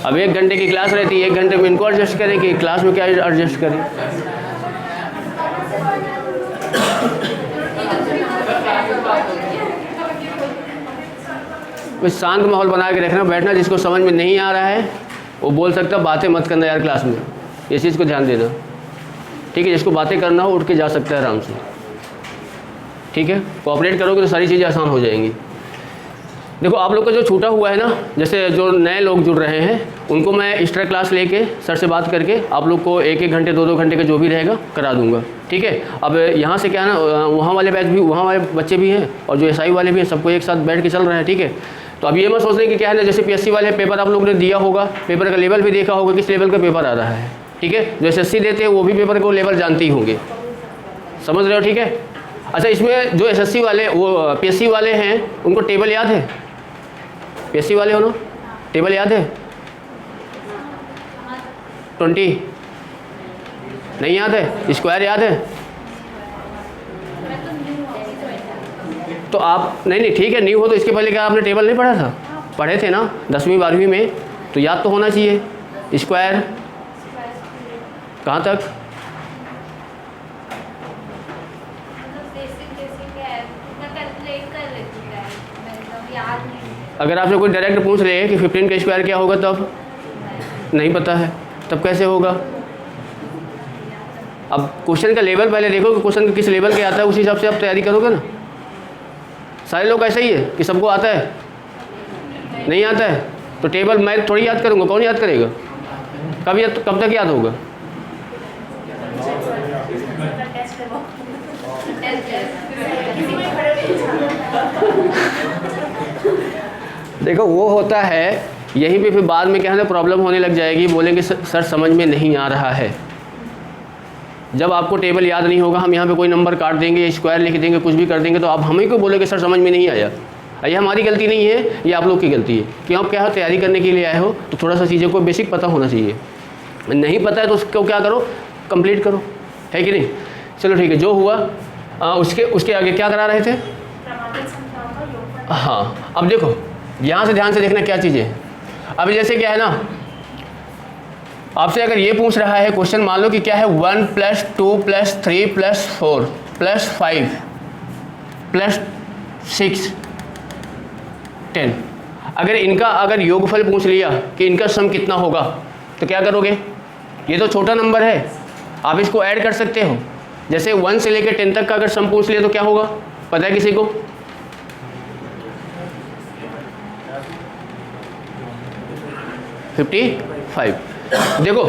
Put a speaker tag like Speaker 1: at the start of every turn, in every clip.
Speaker 1: अब 1 घंटे की क्लास रहती है, 1 घंटे में इनको एडजस्ट करें कि क्लास में क्या एडजस्ट करें। बस शांत माहौल बना के रखना, बैठना। जिसको समझ में नहीं आ रहा है वो बोल सकता, बातें मत करना यार क्लास में, ये चीज़ को ध्यान देना, ठीक है। जिसको बातें करना हो उठ के जा सकता है आराम से, ठीक है। कोऑपरेट करोगे तो सारी चीज़ें आसान हो जाएंगी। देखो आप लोग का जो छूटा हुआ है ना, जैसे जो नए लोग जुड़ रहे हैं उनको मैं एक्स्ट्रा क्लास लेके सर से बात करके आप लोग को 1-1 घंटे 2-2 घंटे का जो भी रहेगा करा दूंगा, ठीक है। अब यहाँ से क्या है ना, वहाँ वाले बैच भी, वहाँ वाले बच्चे भी हैं और जो एसआई वाले भी हैं, सबको एक साथ बैठ के चल रहा है, ठीक है। तो अब ये मत सोचने कि क्या है ना, जैसे पीएससी वाले पेपर आप लोगों ने दिया होगा, पेपर का लेवल भी देखा होगा, किस लेवल का पेपर आ रहा है, ठीक है। जो एसएससी देते हैं वो भी पेपर को लेवल जानते ही होंगे, समझ रहे हो, ठीक है। अच्छा, इसमें जो एसएससी वाले वो पीएससी वाले हैं उनको टेबल याद है? पीएससी वाले हो ना, टेबल याद है? 20 नहीं याद है? स्क्वायर याद है? तो आप नहीं ठीक है, न्यू हो तो इसके पहले क्या आपने टेबल नहीं पढ़ा था? पढ़े थे ना 10वीं 12वीं में, तो याद तो होना चाहिए। स्क्वायर कहाँ तक? अगर आपसे कोई डायरेक्ट पूछ ले कि 15 का स्क्वायर क्या होगा, तब नहीं पता है, तब कैसे होगा? अब क्वेश्चन का लेवल पहले देखो कि क्वेश्चन किस लेवल के आता है, उसी हिसाब से आप तैयारी करोगे ना। सारे लोग ऐसा ही है कि सबको आता है, नहीं आता है तो टेबल मैं थोड़ी याद करूँगा, कौन याद करेगा? कब तक याद होगा? देखो वो होता है यहीं पे, फिर बाद में क्या है ना प्रॉब्लम होने लग जाएगी, बोलेंगे सर समझ में नहीं आ रहा है। जब आपको टेबल याद नहीं होगा, हम यहाँ पे कोई नंबर काट देंगे, स्क्वायर लिख देंगे, कुछ भी कर देंगे, तो आप हमें को बोलोगे सर समझ में नहीं आया। ये हमारी गलती नहीं है, ये आप लोग की गलती है कि आप क्या तैयारी करने के लिए आए हो, तो थोड़ा सा चीज़ों को बेसिक पता होना चाहिए। नहीं पता है तो उसको क्या करो, कंप्लीट करो, है कि नहीं। चलो ठीक है, जो हुआ उसके आगे क्या करा रहे थे? हाँ, अब देखो यहाँ से ध्यान से देखना क्या चीज़ें है। अब जैसे क्या है ना, आपसे अगर ये पूछ रहा है क्वेश्चन, मान लो कि क्या है 1 + 2 + 3 + 4 + 5 + 6 10, अगर इनका योगफल पूछ लिया कि इनका सम कितना होगा, तो क्या करोगे? ये तो छोटा नंबर है, आप इसको ऐड कर सकते हो। जैसे 1 से लेकर 10 तक का अगर सम पूछ लिया तो क्या होगा, पता है किसी को? $55। देखो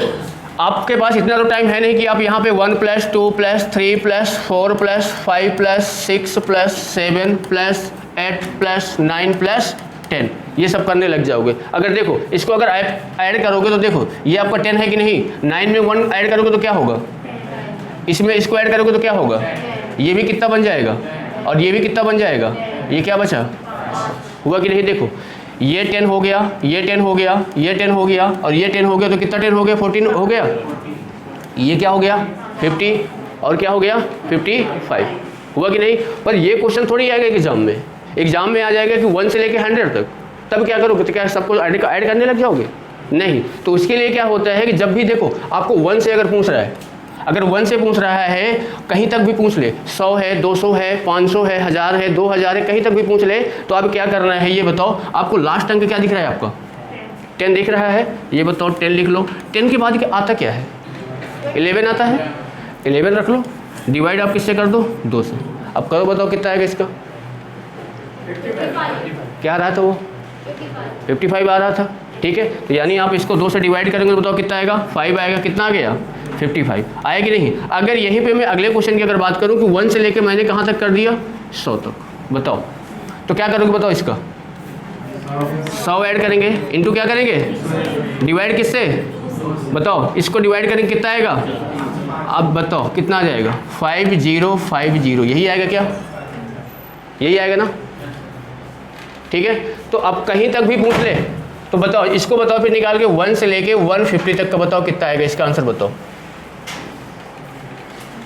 Speaker 1: आपके पास इतना तो टाइम है नहीं कि आप यहाँ पे 1 + 2 + 3 + 4 + 5 + 6 + 7 + 8 + 9 + 10 ये सब करने लग जाओगे। अगर देखो इसको अगर ऐड करोगे तो देखो ये आपका 10 है कि नहीं, 9 में 1 ऐड करोगे तो क्या होगा, इसमें इसको ऐड करोगे तो क्या होगा, ये भी कितना बन जाएगा और ये भी कितना बन जाएगा, ये क्या बचा, हुआ कि नहीं। देखो ये 10 हो गया, ये 10 हो गया, ये 10 हो गया और ये 10 हो गया, तो कितना 10 हो गया, 14 हो गया। ये क्या हो गया 50 और क्या हो गया 55, हुआ कि नहीं। पर ये क्वेश्चन थोड़ी आएगा एग्जाम में आ जाएगा कि 1 से लेके 100 तक, तब क्या करोगे, तो क्या सबको ऐड करने लग जाओगे, नहीं। तो उसके लिए क्या होता है कि जब भी देखो आपको 1 से अगर पूछ रहा है, अगर 1 से पूछ रहा है, कहीं तक भी पूछ ले, 100 है, 200 है, 500 है, 1000 है, 2000 है, कहीं तक भी पूछ ले, तो अब क्या करना है ये बताओ। आपको लास्ट अंक क्या दिख रहा है, आपका 10 दिख रहा है, ये बताओ 10 लिख लो। 10 के बाद आता क्या है, 11 आता है, 11 रख लो, डिवाइड आप किससे कर दो, 2 से। अब करो बताओ कितना आएगा इसका, क्या आ रहा था वो 55 आ रहा था, ठीक है। तो यानी आप इसको 2 से डिवाइड करेंगे तो बताओ कितना आएगा, 5 आएगा, कितना आ गया 55 आया कि नहीं। अगर यहीं पे मैं अगले क्वेश्चन की अगर बात करूं कि 1 से लेके मैंने कहाँ तक कर दिया, 100 तक, बताओ तो क्या करोगे, बताओ इसका 100 ऐड करेंगे, इनटू क्या करेंगे, डिवाइड किससे, बताओ इसको डिवाइड करेंगे कितना आएगा, अब बताओ कितना आ जाएगा 5050, यही आएगा क्या, यही आएगा ना, ठीक है। तो अब कहीं तक भी पूछ ले तो बताओ, इसको बताओ फिर निकाल के 1 से लेके 150 तक का बताओ कितना आएगा, इसका आंसर बताओ।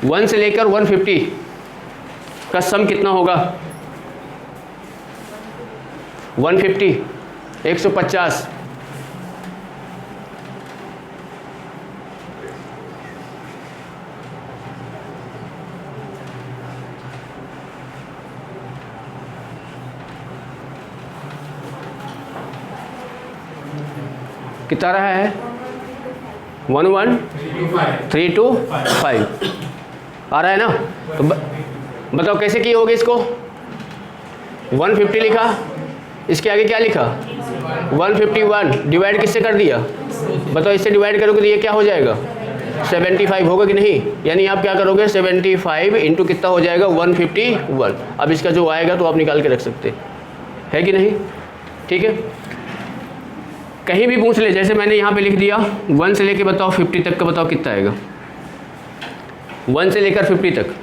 Speaker 1: 1 से लेकर 150 का सम कितना होगा, 150 150 कितना रहा है 1 1 3 2 5 आ रहा है ना। तो बताओ कैसे किए होगे इसको। 150 लिखा, इसके आगे क्या लिखा 151, डिवाइड किससे कर दिया। बताओ इससे डिवाइड करोगे तो ये क्या हो जाएगा 75 होगा कि नहीं। यानी आप क्या करोगे 75 इंटू कितना हो जाएगा 151। अब इसका जो आएगा तो आप निकाल के रख सकते है कि नहीं। ठीक है, कहीं भी पूछ ले, जैसे मैंने यहाँ पे लिख दिया 1 से लेके बताओ 50 तक का, बताओ कितना आएगा 1 से लेकर 50 तक।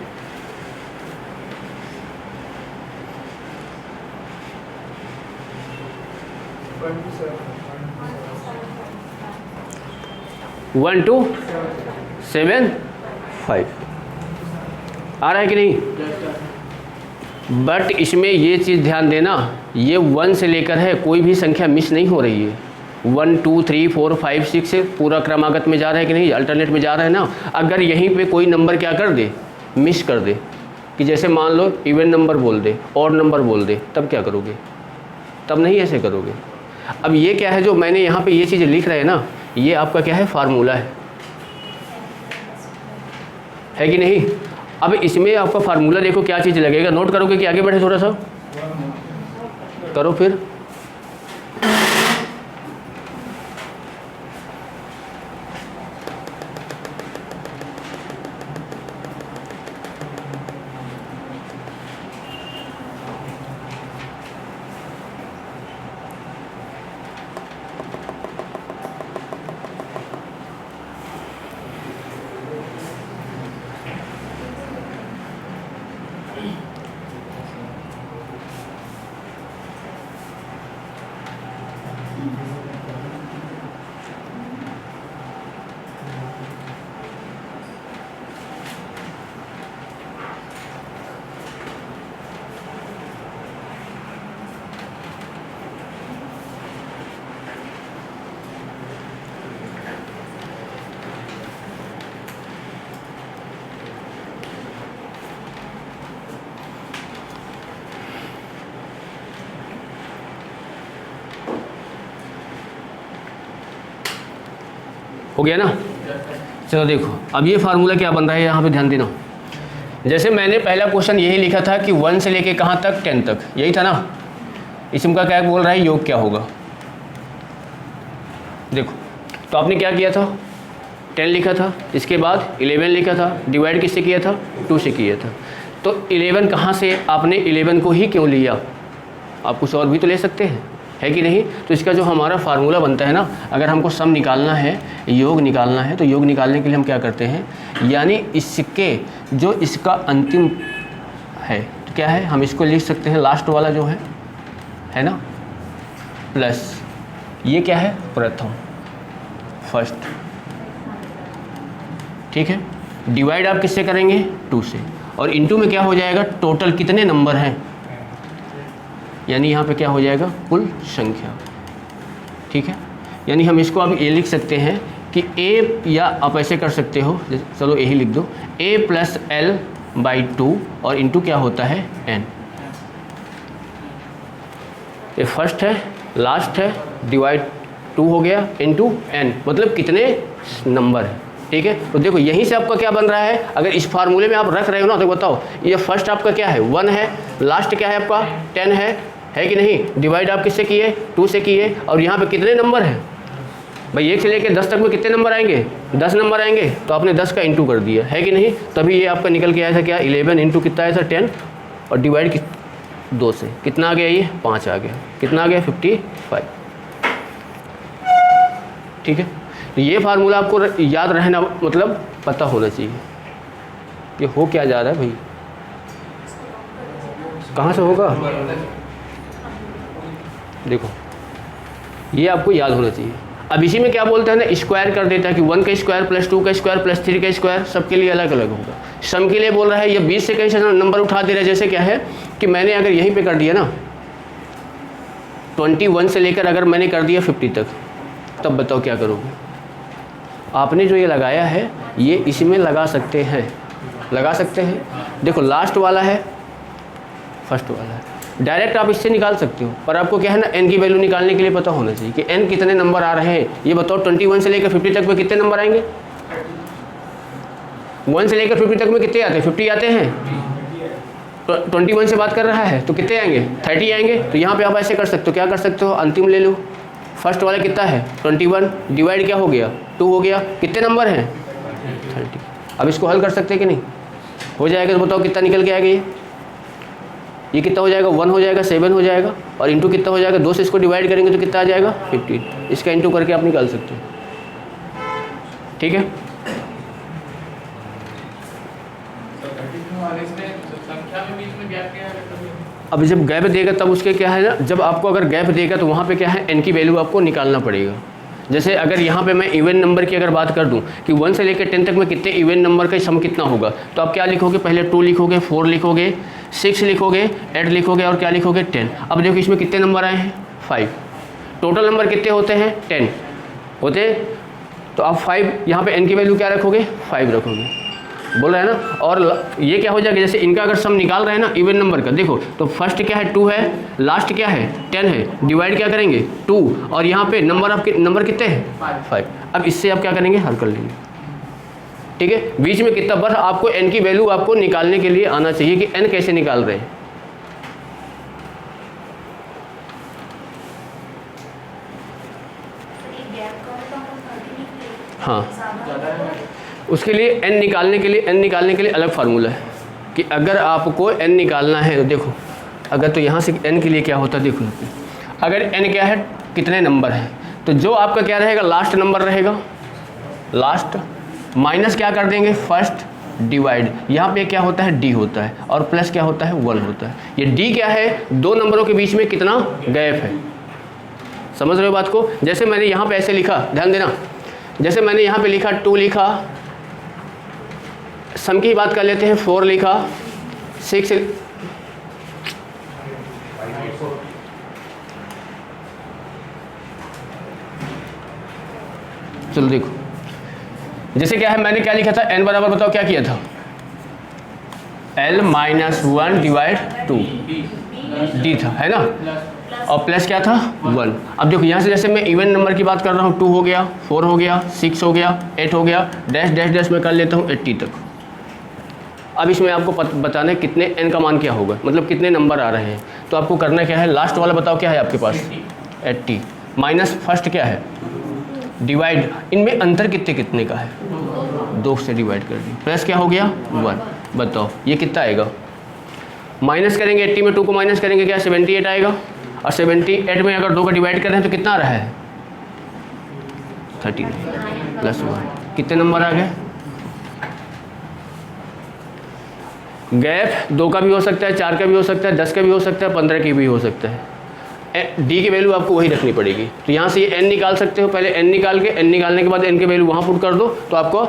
Speaker 1: वन टू 7 5 आ रहा है कि नहीं। बट इसमें ये चीज़ ध्यान देना, ये 1 से लेकर है, कोई भी संख्या मिस नहीं हो रही है। 1 2 3 4 5 6 से पूरा क्रमागत में जा रहा है कि नहीं, अल्टरनेट में जा रहा है ना। अगर यहीं पे कोई नंबर क्या कर दे, मिस कर दे, कि जैसे मान लो इवन नंबर बोल दे, ऑड नंबर बोल दे, तब क्या करोगे, तब नहीं ऐसे करोगे। अब ये क्या है जो मैंने यहाँ पे ये चीज़ें लिख रहे हैं ना, ये आपका क्या है फार्मूला है कि नहीं। अब इसमें आपका फार्मूला देखो क्या चीज़ लगेगा, नोट करोगे कि आगे बढ़े थोड़ा सा करो फिर। हो गया ना। चलो देखो अब ये फार्मूला क्या बन रहा है, यहाँ पे ध्यान देना। जैसे मैंने पहला क्वेश्चन यही लिखा था कि 1 से लेके कहाँ तक 10 तक, यही था ना। इसम का क्या बोल रहा है, योग क्या होगा। देखो तो आपने क्या किया था 10 लिखा था, इसके बाद 11 लिखा था, डिवाइड किससे किया था 2 से किया था। तो 11 कहाँ से, आपने 11 को ही क्यों लिया, आप कुछ और भी तो ले सकते हैं, है कि नहीं। तो इसका जो हमारा फार्मूला बनता है ना, अगर हमको सम निकालना है, योग निकालना है, तो योग निकालने के लिए हम क्या करते हैं, यानी इसके जो इसका अंतिम है तो क्या है, हम इसको लिख सकते हैं लास्ट वाला जो है ना, प्लस ये क्या है प्रथम फर्स्ट। ठीक है, डिवाइड आप किससे करेंगे 2 से, और इनटू में क्या हो जाएगा टोटल कितने नंबर हैं, यानी यहाँ पे क्या हो जाएगा कुल संख्या। ठीक है, यानी हम इसको अब ये लिख सकते हैं कि a, या आप ऐसे कर सकते हो, चलो यही लिख दो a प्लस एल बाई 2 और इनटू क्या होता है n। ये फर्स्ट है, लास्ट है, डिवाइड 2 हो गया इनटू n, मतलब कितने नंबर है। ठीक है, तो देखो यहीं से आपका क्या बन रहा है, अगर इस फार्मूले में आप रख रहे हो ना, तो बताओ ये फर्स्ट आपका क्या है 1 है, लास्ट क्या है आपका 10 है कि नहीं। डिवाइड आप किससे किए 2 से किए, और यहाँ पे कितने नंबर हैं भाई, 1 से लेकर 10 तक में कितने नंबर आएंगे 10 नंबर आएंगे, तो आपने 10 का इंटू कर दिया, है कि नहीं। तभी ये आपका निकल के आया था क्या 11 इंटू कितना आया था 10, और डिवाइड 2 से कितना आ गया, ये 5 आ गया, कितना आ गया 55। ठीक है, तो ये फार्मूला आपको याद रहना, मतलब पता होना चाहिए ये हो क्या जा रहा है भाई, कहाँ से होगा। देखो ये आपको याद होना चाहिए। अब इसी में क्या बोलते हैं ना, स्क्वायर कर देता है कि 1 का स्क्वायर प्लस 2 का स्क्वायर प्लस 3 का स्क्वायर, सबके लिए अलग अलग होगा। सम के लिए बोल रहा है, ये 20 से कहीं से नंबर उठा दे रहा है। जैसे क्या है कि मैंने अगर यहीं पे कर दिया ना 21 से लेकर अगर मैंने कर दिया 50 तक, तब बताओ क्या करोगे। आपने जो ये लगाया है ये इसमें लगा सकते हैं, लगा सकते हैं। देखो लास्ट वाला है, फर्स्ट वाला है, डायरेक्ट आप इससे निकाल सकते हो, पर आपको क्या है ना n की वैल्यू निकालने के लिए पता होना चाहिए कि n कितने नंबर आ रहे हैं। ये बताओ 21 से लेकर 50 तक में कितने नंबर आएंगे? 1 से लेकर 50 तक में कितने आते हैं? 50 आते हैं। 21 से बात कर रहा है तो कितने आएंगे? 30 आएंगे। तो यहाँ पे आप ऐसे कर सकते हो, क्या कर सकते हो, अंतिम ले लो। फर्स्ट वाला कितना है? 21 डिवाइड क्या हो गया? 2 हो गया। कितने नंबर हैं? 30। अब इसको हल कर सकते हैं कि नहीं? हो जाएगा। तो बताओ कितना निकल के आएगा? ये कितना हो जाएगा? 1 हो जाएगा, 7 हो जाएगा, और इंटू कितना हो जाएगा? 2 से इसको डिवाइड करेंगे तो कितना आ जाएगा? 15। इसका इंटू करके आप निकाल सकते हो। ठीक है। अब जब गैप देगा तब उसके क्या है ना, जब आपको अगर गैप देगा तो वहाँ पे क्या है, n की वैल्यू आपको निकालना पड़ेगा। जैसे अगर यहाँ पे मैं इवन नंबर की अगर बात कर दूँ कि 1 से लेकर 10 तक में कितने इवन नंबर का सम कितना होगा, तो आप क्या लिखोगे? पहले 2 लिखोगे, 4 लिखोगे, 6 लिखोगे, 8 लिखोगे और क्या लिखोगे? 10। अब देखो इसमें कितने नंबर आए हैं? 5। टोटल नंबर कितने होते हैं? 10 होते हैं। तो आप 5 यहाँ पे n की वैल्यू क्या रखोगे? 5 रखोगे, बोला है ना। और ये क्या हो जाएगा, जैसे इनका अगर सम निकाल रहे हैं ना इवन नंबर का, देखो तो फर्स्ट क्या है? 2 है, लास्ट क्या है? 10 है, डिवाइड क्या करेंगे? 2, और यहाँ पे नंबर कितने हैं? 5। अब इससे आप क्या करेंगे? हल कर लेंगे। ठीक है। बीच में कितना, बस आपको n की वैल्यू आपको निकालने के लिए आना चाहिए कि n कैसे निकाल रहे हैं। हाँ, उसके लिए n निकालने के लिए अलग फार्मूला है कि अगर आपको n निकालना है तो देखो, अगर तो यहाँ से n के लिए क्या होता है, देखो अगर n क्या है, कितने नंबर हैं, तो जो आपका क्या रहेगा? लास्ट नंबर रहेगा, लास्ट माइनस क्या कर देंगे? फर्स्ट डिवाइड, यहाँ पे क्या होता है? d होता है, और प्लस क्या होता है? 1 होता है। ये d क्या है? दो नंबरों के बीच में कितना गैप है। समझ रहे हो बात को? जैसे मैंने यहाँ पे ऐसे लिखा, ध्यान देना, जैसे मैंने यहाँ पे लिखा 2 लिखा, सम की बात कर लेते हैं, 4 लिखा, 6 चलो देखो, जैसे क्या है, मैंने क्या लिखा था? n बराबर बताओ क्या किया था? l-1 डिवाइड 2 d था, है ना, और प्लस क्या था? 1। अब देखो यहाँ से जैसे मैं इवन नंबर की बात कर रहा हूँ, 2 हो गया, 4 हो गया, 6 हो गया, 8 हो गया, डैश डैश डैश में कर लेता हूँ 80 तक। अब इसमें आपको बताना है कितने n का मान क्या होगा, मतलब कितने नंबर आ रहे हैं। तो आपको करना क्या है? लास्ट वाला बताओ क्या है आपके पास? 80 माइनस फर्स्ट क्या है? डिवाइड, इनमें अंतर कितने कितने का है? 2 से डिवाइड कर दी, प्लस क्या हो गया? 1। बताओ ये कितना आएगा? माइनस करेंगे 80 में 2 को माइनस करेंगे, क्या 78 आएगा, और 78 में अगर 2 का डिवाइड कर रहे हैं तो कितना आ रहा है? 39 प्लस 1। कितने नंबर आ गए? गैप 2 का भी हो सकता है, 4 का भी हो सकता है, 10 का भी हो सकता है, 15 की भी हो सकता है। डी की वैल्यू आपको वही रखनी पड़ेगी। तो यहाँ से ये n निकाल सकते हो, पहले n निकाल के, n निकालने के बाद n की वैल्यू वहाँ पुट कर दो, तो आपको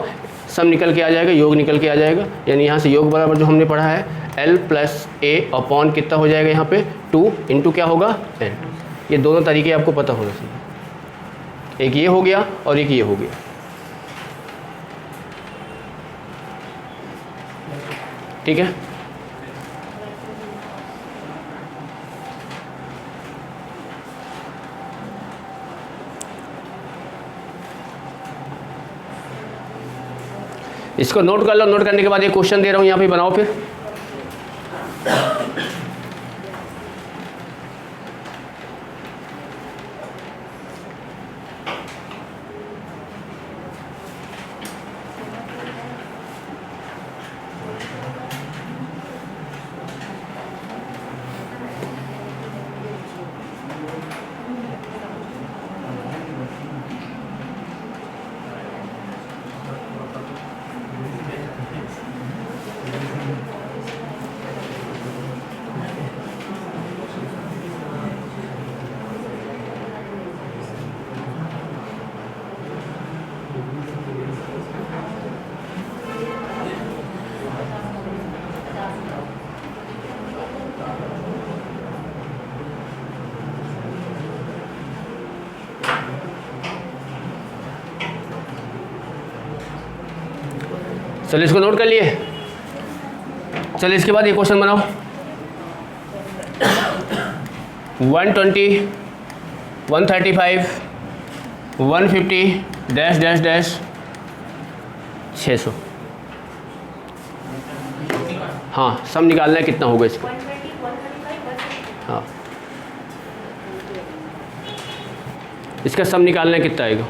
Speaker 1: सम निकल के आ जाएगा, योग निकल के आ जाएगा। यानी यहाँ से योग बराबर जो हमने पढ़ा है l प्लस a अपॉन कितना हो जाएगा यहाँ पे? 2 इंटू क्या होगा? n। ये दोनों तरीके आपको पता होना चाहिए, एक ये हो गया और एक ये हो गया। ठीक है। इसको नोट कर लो, नोट करने के बाद ये क्वेश्चन दे रहा हूँ यहाँ पे बनाओ फिर। चलिए इसको नोट कर लिए। चलिए इसके बाद ये क्वेश्चन बनाओ। 120, 135, 150 डैश डैश डैश 600। हाँ, सम निकालना है कितना होगा इसका। हाँ, इसका सम निकालना है कितना आएगा।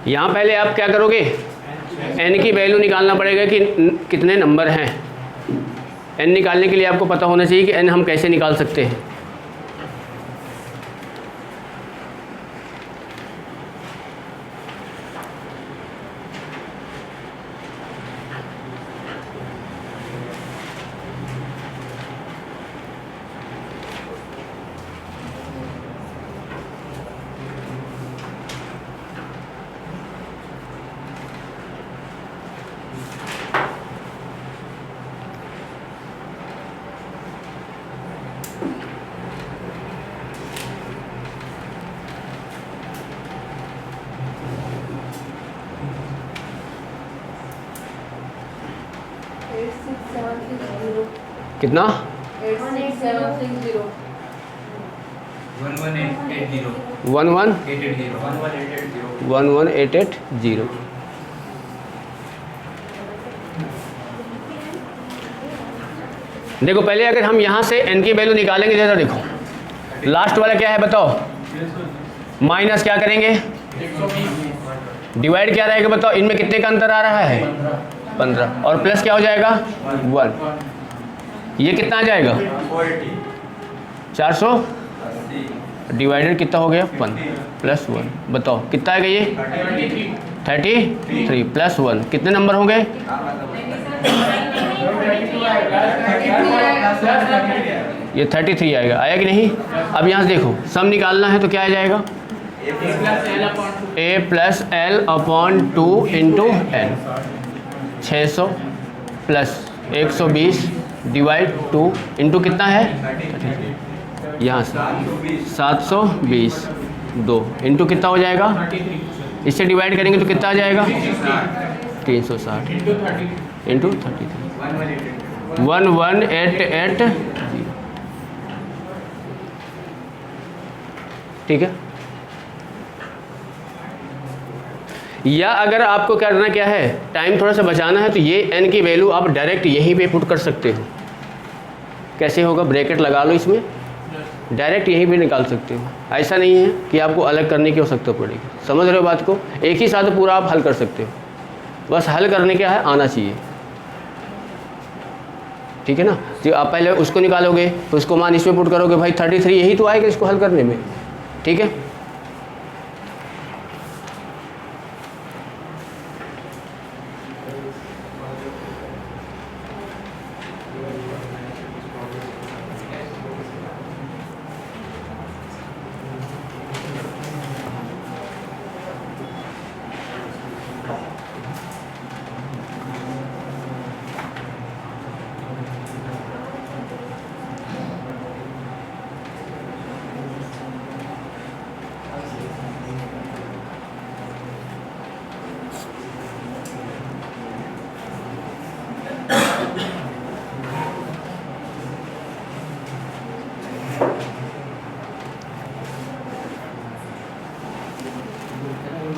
Speaker 1: यहाँ पहले आप क्या करोगे, n की वैल्यू निकालना पड़ेगा कि कितने नंबर हैं। n निकालने के लिए आपको पता होना चाहिए कि n हम कैसे निकाल सकते हैं। कितना
Speaker 2: 11880
Speaker 1: 11880। देखो पहले अगर हम यहाँ से n की वैल्यू निकालेंगे, जरा देखो लास्ट वाला क्या है बताओ, माइनस क्या करेंगे, डिवाइड क्या रहेगा बताओ, इनमें कितने का अंतर आ रहा है 15, और प्लस क्या हो जाएगा 1, ये कितना आ जाएगा 400, डिवाइडेड कितना हो गया 1 प्लस 1, बताओ कितना आएगा ये 33 प्लस 1, कितने नंबर होंगे, ये 33 आएगा, आया कि नहीं। अब यहाँ से देखो सम निकालना है तो क्या आ जाएगा, a plus L upon 2 into N, 600 plus 120 divide 2 into कितना है, यहाँ से 720 2 इंटू कितना हो जाएगा, इससे डिवाइड करेंगे तो कितना आ जाएगा 360 इंटू 33 11880। ठीक है। या अगर आपको करना क्या है, टाइम थोड़ा सा बचाना है, तो ये n की वैल्यू आप डायरेक्ट यहीं पे पुट कर सकते हो। कैसे होगा, ब्रैकेट लगा लो इसमें, डायरेक्ट यहीं पे निकाल सकते हो। ऐसा नहीं है कि आपको अलग करने की आवश्यकता पड़ेगी। समझ रहे हो बात को, एक ही साथ पूरा आप हल कर सकते हो, बस हल करने क्या है आना चाहिए। ठीक है ना। जो आप पहले उसको निकालोगे तो उसको मान इसमें पुट करोगे, भाई 33 यही तो आएगा इसको हल करने में। ठीक है।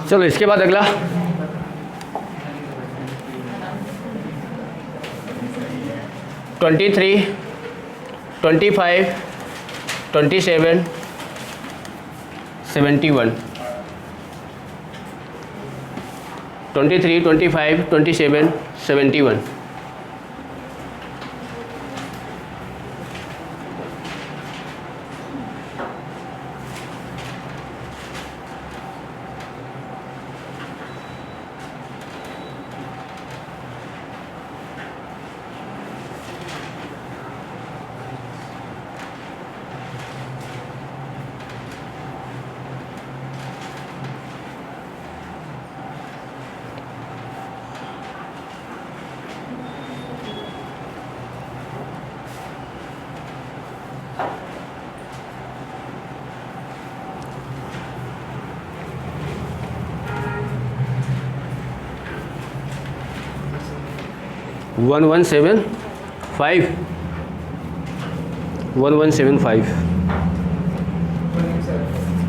Speaker 1: चलो इसके बाद अगला ट्वेंटी 25 27 71 23 25 27 71। 1175 1175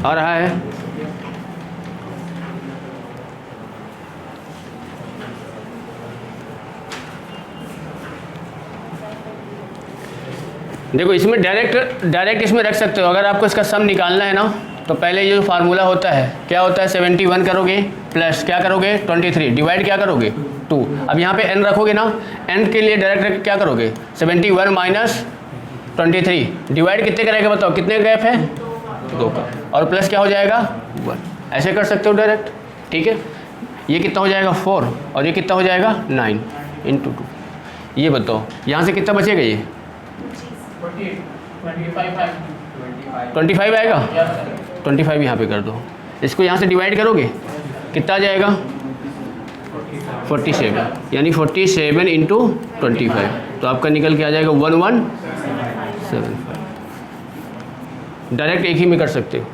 Speaker 1: आ रहा है। देखो इसमें डायरेक्ट इसमें रख सकते हो। अगर आपको इसका सम निकालना है ना, तो पहले ये जो फार्मूला होता है क्या होता है, 71 करोगे प्लस क्या करोगे 23 डिवाइड क्या करोगे 2। अब यहाँ पे n रखोगे ना, n के लिए डायरेक्ट क्या करोगे 71 माइनस 23 डिवाइड कितने का रहेगा बताओ, कितने गैप है 2 का, और प्लस क्या हो जाएगा 1। ऐसे कर सकते हो डायरेक्ट, ठीक है। ये कितना हो जाएगा 4 और ये कितना हो जाएगा 9 इंटू 2। ये बताओ यहाँ से कितना बचेगा, ये 25 आएगा। 25 यहाँ पे कर दो, इसको यहाँ से डिवाइड करोगे कितना आ जाएगा 47, यानी 47 इंटू 25, तो आपका निकल के आ जाएगा 1175। डायरेक्ट एक ही में कर सकते हो।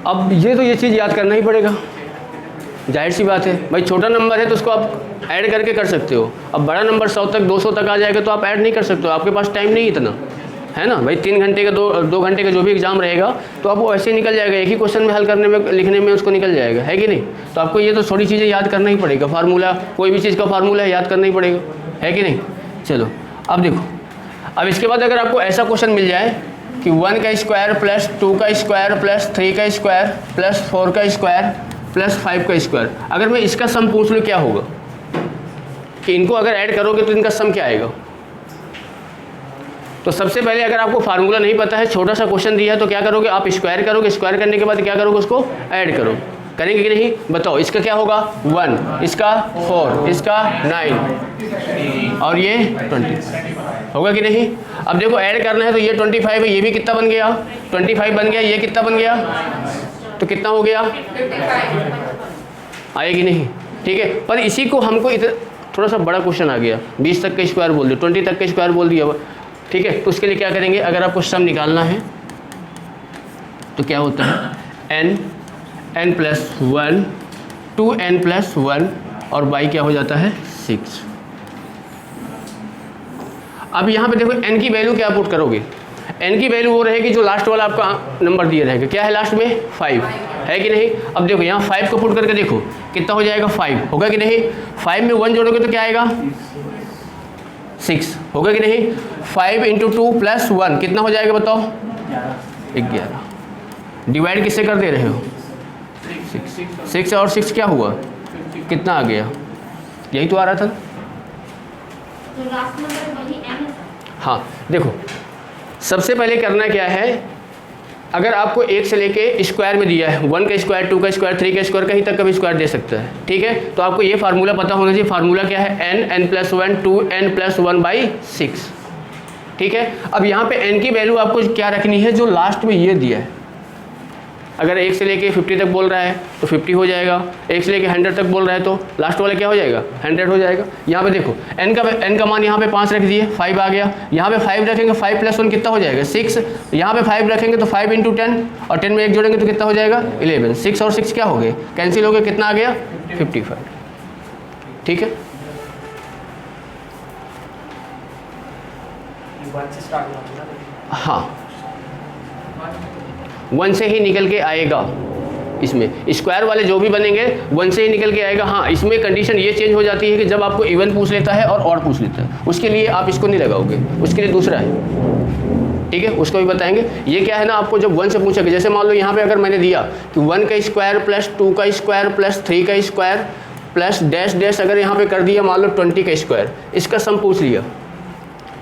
Speaker 1: अब ये चीज़ याद करना ही पड़ेगा, जाहिर सी बात है भाई। छोटा नंबर है तो उसको आप ऐड करके कर सकते हो। अब बड़ा नंबर 100 तक 200 तक आ जाएगा तो आप ऐड नहीं कर सकते हो, आपके पास टाइम नहीं इतना है ना भाई। 3 घंटे का 2 घंटे का जो भी एग्जाम रहेगा तो आप वो ऐसे ही निकल जाएगा, एक ही क्वेश्चन में हल करने में लिखने में उसको निकल जाएगा, है कि नहीं। तो आपको ये तो थोड़ी चीज़ें याद करना ही पड़ेगा। फार्मूला, कोई भी चीज़ का फार्मूला है याद करना ही पड़ेगा, है कि नहीं। चलो अब देखो, अब इसके बाद अगर आपको ऐसा क्वेश्चन मिल जाए कि 1 का स्क्वायर प्लस 2 का स्क्वायर प्लस 3 का स्क्वायर प्लस 4 का स्क्वायर प्लस 5 का स्क्वायर, अगर मैं इसका सम पूछ लूँ क्या होगा, कि इनको अगर ऐड करोगे तो इनका सम क्या आएगा। तो सबसे पहले अगर आपको फार्मूला नहीं पता है, छोटा सा क्वेश्चन दिया है, तो क्या करोगे आप स्क्वायर करोगे, स्क्वायर करने के बाद क्या करोगे उसको ऐड करोगे, करेंगे कि नहीं बताओ। इसका क्या होगा 1, इसका 4, इसका 9 और ये 20 होगा कि नहीं। अब देखो ऐड करना है तो ये 25 है, ये भी कितना बन गया 25 बन गया, ये कितना बन गया तो कितना हो गया 55 आएगी नहीं, ठीक है। पर इसी को हमको थोड़ा सा बड़ा क्वेश्चन आ गया, 20 तक का स्क्वायर बोल दिया, 20 तक का स्क्वायर बोल दिया, ठीक है। तो उसके लिए क्या करेंगे, अगर आपको सम निकालना है तो क्या होता है n प्लस 1 2n प्लस 1 और बाई क्या हो जाता है 6। अब यहाँ पे देखो n की वैल्यू क्या पुट करोगे, n की वैल्यू वो रहेगी जो लास्ट वाला आपका नंबर दिया रहेगा, क्या है लास्ट में 5, है कि नहीं। अब देखो यहाँ 5 को पुट करके देखो कितना हो जाएगा 5 होगा कि नहीं। 5 में 1 जोड़ोगे तो क्या आएगा 6 होगा कि नहीं। 5 इंटू 2 प्लस 1 कितना हो जाएगा बताओ 11। डिवाइड किससे कर दे रहे हो 6 और 6 क्या हुआ कितना आ गया, यही तो आ रहा था।
Speaker 2: तो लास्ट नंबर वही n है।
Speaker 1: हाँ देखो सबसे पहले करना क्या है, अगर आपको 1 से लेके स्क्वायर में दिया है, 1 का स्क्वायर 2 का स्क्वायर 3 का स्क्वायर कहीं तक का भी स्क्वायर दे सकता है, ठीक है। तो आपको ये फार्मूला पता होना चाहिए। फार्मूला क्या है n plus 1 2n plus 1 by 6, ठीक है। अब यहाँ पे n की वैल्यू आपको क्या रखनी है जो लास्ट में ये दिया है। अगर 1 से लेके 50 तक बोल रहा है तो 50 हो जाएगा, 1 से लेके 100 तक बोल रहा है तो लास्ट वाला क्या हो जाएगा 100 हो जाएगा। यहाँ पे देखो n का मान यहाँ पे 5 रख दिए 5 आ गया, यहाँ पे 5 रखेंगे 5 प्लस 1 कितना हो जाएगा 6, यहाँ पे 5 रखेंगे तो 5 इंटू 10 और 10 में 1 जोड़ेंगे तो कितना हो जाएगा 11। 6 और 6 क्या हो गए कैंसिल हो गए, कितना आ गया 55, ठीक है। हाँ 1 से ही निकल के आएगा, इसमें स्क्वायर वाले जो भी बनेंगे 1 से ही निकल के आएगा। हाँ इसमें कंडीशन ये चेंज हो जाती है कि जब आपको इवन पूछ लेता है और पूछ लेता है, उसके लिए आप इसको नहीं लगाओगे, उसके लिए दूसरा है, ठीक है, उसको भी बताएंगे। ये क्या है ना, आपको जब 1 से पूछेगा, जैसे मान लो यहाँ पे अगर मैंने दिया कि 1 का स्क्वायर प्लस 2 का स्क्वायर प्लस 3 का स्क्वायर प्लस डैश डैश, अगर यहाँ पे कर दिया मान लो 20 का स्क्वायर, इसका सम पूछ लिया,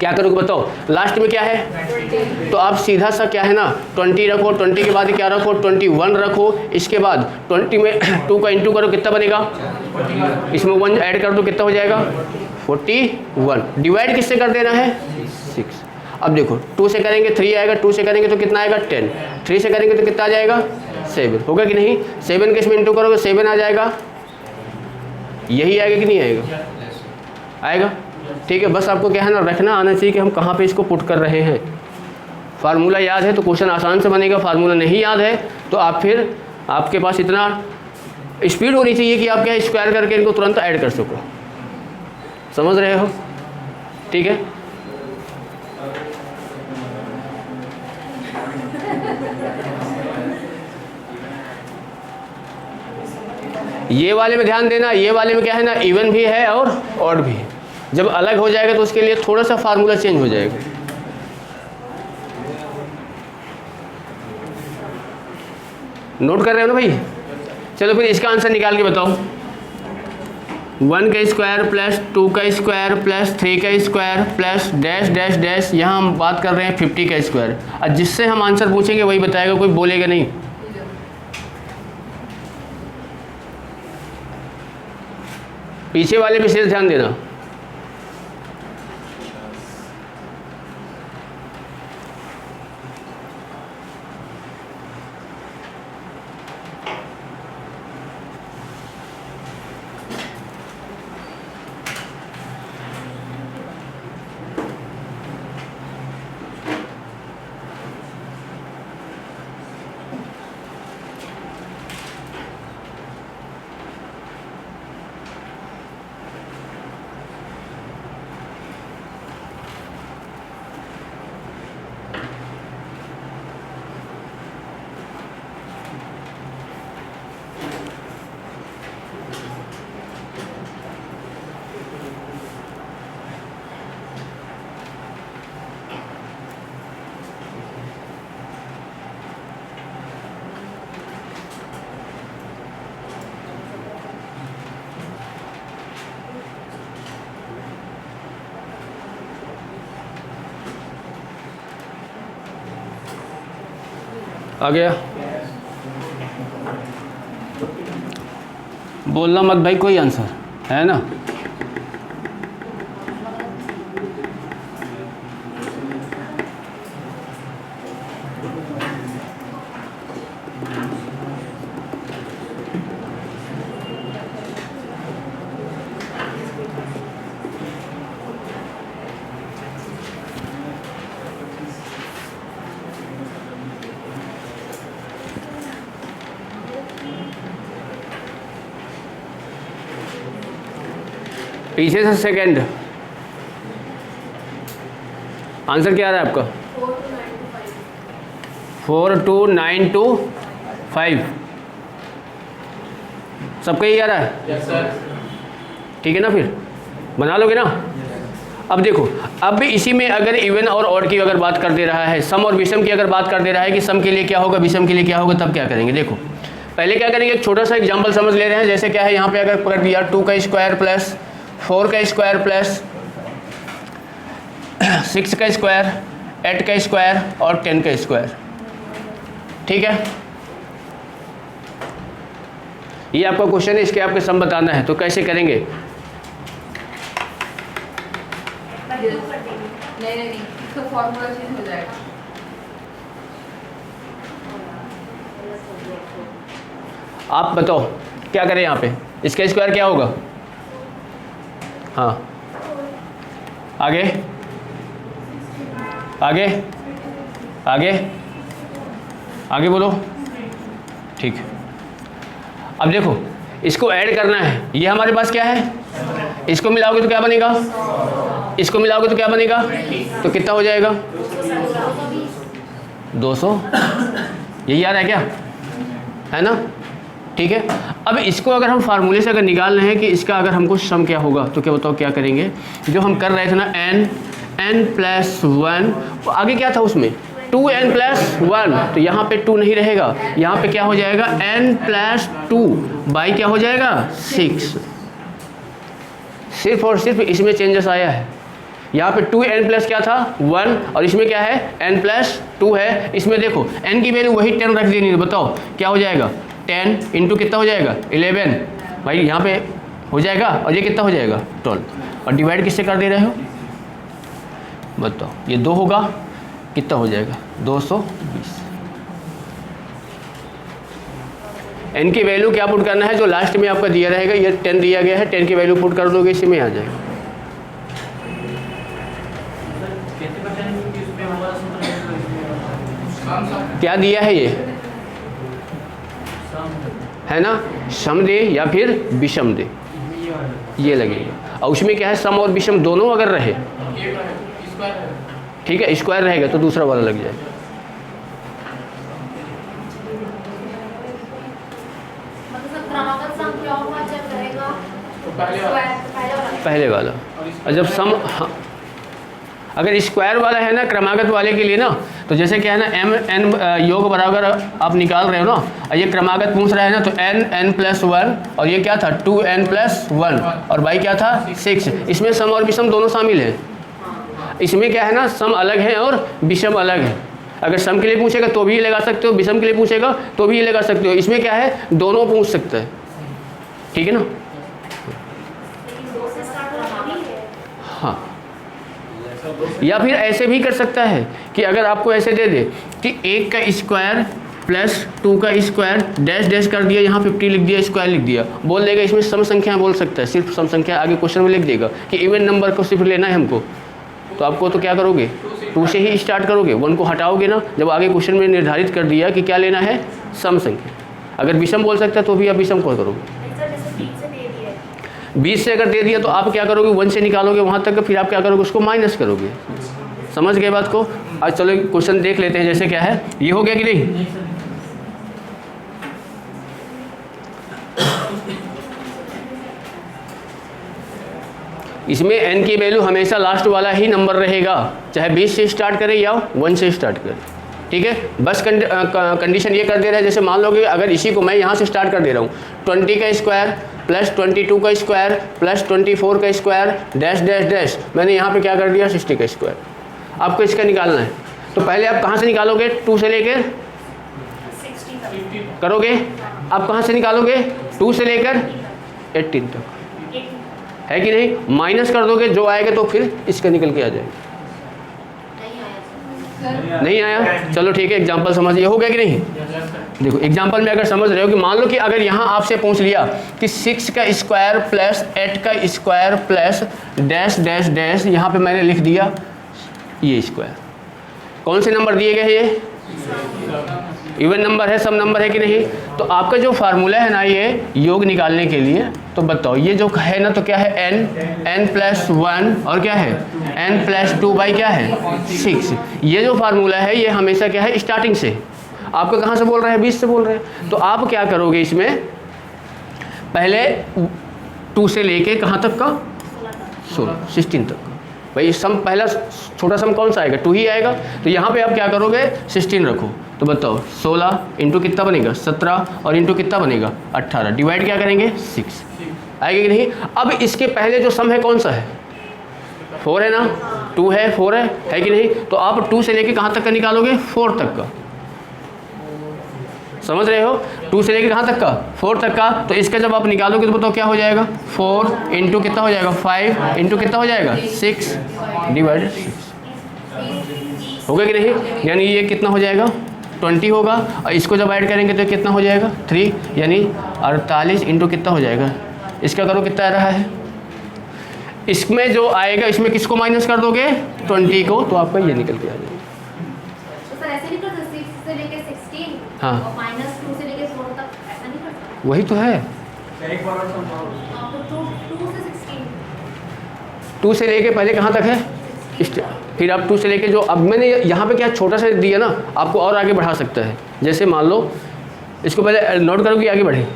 Speaker 1: क्या करोगे बताओ। लास्ट में क्या है तो आप सीधा सा क्या है ना 20 रखो, 20 के बाद क्या रखो 21 रखो, इसके बाद 20 में 2 का इंटू करो कितना बनेगा, इसमें 1 ऐड कर दो कितना हो जाएगा 41। डिवाइड किससे कर देना है 6। अब देखो 2 से करेंगे 3 आएगा, 2 से करेंगे तो कितना आएगा 10, 3 से करेंगे तो कितना आ जाएगा 7 होगा कि नहीं। 7 के इसमें इंटू करोगे 7 आ जाएगा, यही आएगा कि नहीं आएगा, आएगा। ठीक है, बस आपको क्या है ना रखना आना चाहिए कि हम कहाँ पे इसको पुट कर रहे हैं। फार्मूला याद है तो क्वेश्चन आसान से बनेगा, फार्मूला नहीं याद है तो आप फिर आपके पास इतना स्पीड होनी चाहिए कि आप क्या स्क्वायर करके इनको तुरंत ऐड कर सको। समझ रहे हो? ठीक है, ये वाले में ध्यान देना, ये वाले में क्या है ना इवन भी है और ऑड भी है। जब अलग हो जाएगा तो उसके लिए थोड़ा सा फार्मूला चेंज हो जाएगा। नोट कर रहे हो ना भाई? चलो फिर इसका आंसर निकाल के बताओ। 1 का स्क्वायर प्लस 2 का स्क्वायर प्लस 3 का square plus dash dash dash, यहाँ हम बात कर रहे हैं 50 का स्क्वायर। और जिससे हम आंसर पूछेंगे वही बताएगा, कोई बोलेगा नहीं। पीछे वाले विशेष ध्यान देना। आ गया? बोलना मत भाई कोई आंसर है ना। पीछे से सेकंड आंसर क्या आ रहा है आपका? 42925। सबका यही आ रहा है?
Speaker 3: Yes sir.
Speaker 1: ठीक है ना, फिर बना लोगे ना। अब देखो, अब भी इसी में अगर इवन और ऑड की अगर बात कर दे रहा है, सम और विषम की अगर बात कर दे रहा है कि सम के लिए क्या होगा विषम के लिए क्या होगा, तब क्या करेंगे? देखो पहले क्या करेंगे, एक छोटा सा एग्जांपल समझ ले रहे हैं। जैसे क्या है यहाँ पे अगर पकड़ दिया 2 का स्क्वायर प्लस 4 का स्क्वायर प्लस 6 का स्क्वायर 8 का स्क्वायर और 10 का स्क्वायर। ठीक है, ये आपका क्वेश्चन है, इसके आपके सम बताना है। तो कैसे करेंगे?
Speaker 4: नहीं, इसका फॉर्मूला चेंज हो जाएगा।
Speaker 1: आप बताओ क्या करें यहाँ पे? इसका स्क्वायर क्या होगा? हाँ, आगे आगे आगे आगे बोलो। ठीक है, अब देखो इसको ऐड करना है। ये हमारे पास क्या है? इसको मिलाओगे तो क्या बनेगा? इसको मिलाओगे तो क्या बनेगा? तो कितना हो जाएगा? 200। यही आ रहा है क्या? है ना? ठीक है, अब इसको अगर हम फार्मूले से अगर निकाल रहे हैं कि इसका अगर हमको सम क्या होगा, तो क्या बताओ क्या करेंगे? जो हम कर रहे थे ना n प्लस 1, आगे क्या था उसमें 2n प्लस 1, तो यहाँ पे 2 नहीं रहेगा, यहाँ पे क्या हो जाएगा n प्लस 2 बाई क्या हो जाएगा 6। सिर्फ और सिर्फ इसमें चेंजेस आया है। यहाँ पे 2n प्लस क्या था 1 और इसमें क्या है n प्लस 2 है। इसमें देखो n की वैल्यू वही 10 रख देनी है, बताओ क्या हो जाएगा? 10 इंटू कितना हो जाएगा 11 भाई, यहाँ पे हो जाएगा, और ये कितना हो जाएगा 12, और डिवाइड किससे कर दे रहे हो बताओ? ये 2 होगा, कितना हो जाएगा 220। n की वैल्यू क्या पुट करना है? जो लास्ट में आपका दिया रहेगा, ये 10 दिया गया है, 10 की वैल्यू पुट कर दोगे, इसी में आ जाएगा। क्या दिया है ये, है ना, सम दे या फिर विषम दे, ये लगेगा। और उसमें क्या है, सम और विषम दोनों अगर रहे, ठीक है, स्क्वायर रहेगा तो दूसरा वाला लग जाएगा।
Speaker 2: मतलब क्रमागत सम क्या होगा जब रहेगा
Speaker 1: पहले वाला। और जब सम, हाँ, अगर स्क्वायर वाला है ना क्रमागत वाले के लिए ना, तो जैसे क्या है ना, एम एन योग बराबर आप निकाल रहे हो ना, और ये क्रमागत पूछ रहा है ना, तो एन एन प्लस वन, और ये क्या था 2n प्लस वन, और बाई क्या था 6। इसमें सम और विषम दोनों शामिल है। इसमें क्या है ना, सम अलग है और विषम अलग है। अगर सम के लिए पूछेगा तो भी ये लगा सकते हो, विषम के लिए पूछेगा तो भी ये लगा सकते हो। इसमें क्या है, दोनों पूछ सकते हैं, ठीक है ना। हाँ, या फिर ऐसे भी कर सकता है कि अगर आपको ऐसे दे दे कि 1 का स्क्वायर प्लस 2 का स्क्वायर डैश डैश कर दिया, यहाँ 50 लिख दिया, स्क्वायर लिख दिया, बोल देगा इसमें सम संख्या बोल सकता है, सिर्फ सम संख्या आगे क्वेश्चन में लिख देगा कि इवन नंबर को सिर्फ लेना है हमको। तो आपको तो क्या करोगे, 2 से ही स्टार्ट करोगे, 1 को हटाओगे ना, जब आगे क्वेश्चन में निर्धारित कर दिया कि क्या लेना है, सम संख्या। अगर विषम बोल सकता है तो भी आप विषम को करोगे। 20 से अगर दे दिया तो आप क्या करोगे, 1 से निकालोगे वहाँ तक, फिर आप क्या करोगे, उसको माइनस करोगे। समझ गए बात को। आज चलो क्वेश्चन देख लेते हैं, जैसे क्या है, ये हो गया कि नहीं। इसमें n की वैल्यू हमेशा लास्ट वाला ही नंबर रहेगा, चाहे 20 से स्टार्ट करें या 1 से स्टार्ट करें, ठीक है। बस कंडीशन ये कर दे रहा है, जैसे मान लो कि अगर इसी को मैं यहाँ से स्टार्ट कर दे रहा हूँ, 20 का स्क्वायर प्लस 22 का स्क्वायर प्लस 24 का स्क्वायर डैश डैश डैश, मैंने यहाँ पे क्या कर दिया 60 का स्क्वायर। आपको इसका निकालना है, तो पहले आप कहाँ से निकालोगे, 2 से लेकर
Speaker 2: 60
Speaker 1: करोगे। आप कहाँ से निकालोगे, 2 से लेकर 18 तक, है कि नहीं। माइनस कर दोगे, जो आएगा तो फिर इसका निकल के आ जाएगा। नहीं आया, चलो ठीक है, एग्जाम्पल समझिए, हो गया कि नहीं। देखो एग्जाम्पल में अगर समझ रहे हो कि मान लो कि अगर यहाँ आपसे पूछ लिया कि 6 का स्क्वायर प्लस 8 का square plus dash dash dash, यहाँ पे मैंने लिख दिया ये स्क्वायर। कौन से नंबर दिए गए, ये इवन नंबर है, सम नंबर है कि नहीं। तो आपका जो फार्मूला है ना, ये योग निकालने के लिए, तो बताओ ये जो है ना, तो क्या है n प्लस 1 और क्या है n प्लस 2 बाई क्या है 6। ये जो फार्मूला है ये हमेशा क्या है, स्टार्टिंग से। आपको कहाँ से बोल रहे हैं, 20 से बोल रहे हैं। तो आप क्या करोगे, इसमें पहले 2 से लेके कहाँ तक का, 16 तक। भाई सम पहला छोटा सम कौन सा आएगा, 2 ही आएगा। तो यहाँ पे आप क्या करोगे, 16 रखो। तो बताओ 16 इंटू कितना बनेगा 17, और इंटू कितना बनेगा 18, डिवाइड क्या करेंगे 6, आएगा कि नहीं। अब इसके पहले जो सम है कौन सा है, 4 है ना, 2 है 4 है कि नहीं। तो आप 2 से लेके कहाँ तक का निकालोगे, 4 तक का। समझ रहे हो, 2 से लेके कहाँ तक का, 4 तक का। तो इसका जब आप निकालोगे तो बताओ क्या हो जाएगा, 4 इंटू कितना हो जाएगा 5 इंटू कितना हो जाएगा 6 डिवाइडेड 6, हो गया कि नहीं। यानी ये कितना हो जाएगा 20 होगा, और इसको जब ऐड करेंगे तो कितना हो जाएगा 3, यानी 48 इंटू कितना हो जाएगा, इसका करो कितना आ रहा है। इसमें जो आएगा, इसमें किसको माइनस कर दोगे 20 को, तो आपका ये निकल के आ जाएगा।
Speaker 2: तो सर ऐसे नहीं करते, 6 से लेके 16
Speaker 1: हाँ,
Speaker 2: और माइनस 2 से लेके 4 तक, ऐसा नहीं करते।
Speaker 1: वही तो है,
Speaker 2: एक बार तो 2 से 16,
Speaker 1: 2 से लेके पहले कहाँ तक है, फिर आप 2 से लेके जो, अब मैंने यहाँ पे क्या छोटा सा दिया ना, आपको और आगे बढ़ा सकता है। जैसे मान लो इसको पहले नोट करो कि आगे बढ़े,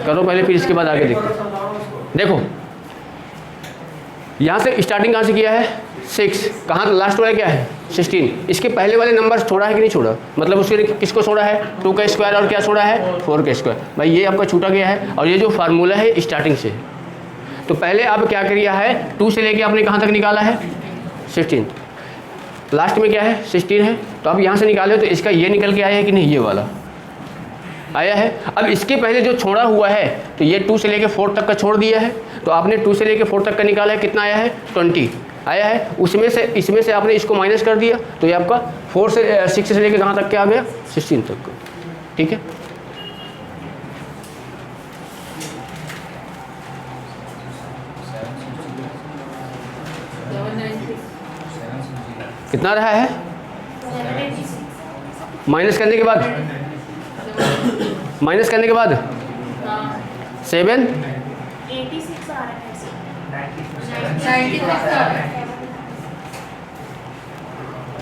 Speaker 1: करो पहले, फिर इसके बाद आगे देखो। देखो यहाँ से स्टार्टिंग कहाँ से किया है 6, कहाँ लास्ट वाला क्या है 16। इसके पहले वाले नंबर छोड़ा है कि नहीं छोड़ा, मतलब उसके किसको छोड़ा है, 2 का स्क्वायर और क्या छोड़ा है 4 का स्क्वायर। भाई ये आपका छूटा गया है, और ये जो फार्मूला है स्टार्टिंग से। तो पहले आप क्या किया है, 2 से लेके आपने कहाँ तक निकाला है 16, लास्ट में क्या है 16 है। तो आप यहाँ से निकाले तो इसका ये निकल के आया है कि नहीं, ये वाला आया है। अब इसके पहले जो छोड़ा हुआ है, तो ये 2 से लेके 4 तक का छोड़ दिया है, तो आपने 2 से लेके 4 तक का निकाला है, कितना आया है 20 आया है। उसमें से इसमें से आपने इसको माइनस कर दिया, तो ये आपका 6 से लेके कहाँ तक के आ गया 16 तक का, ठीक है। कितना रहा है माइनस करने के बाद, माइनस करने के बाद 7
Speaker 2: 86 आ रहा है ऐसे।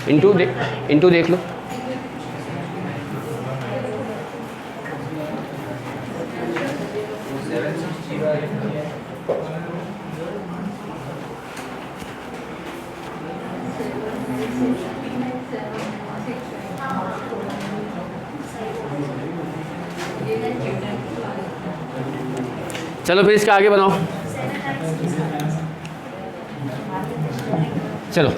Speaker 4: 96
Speaker 1: इंटू देख लो। चलो फिर इसका आगे बनाओ। चलो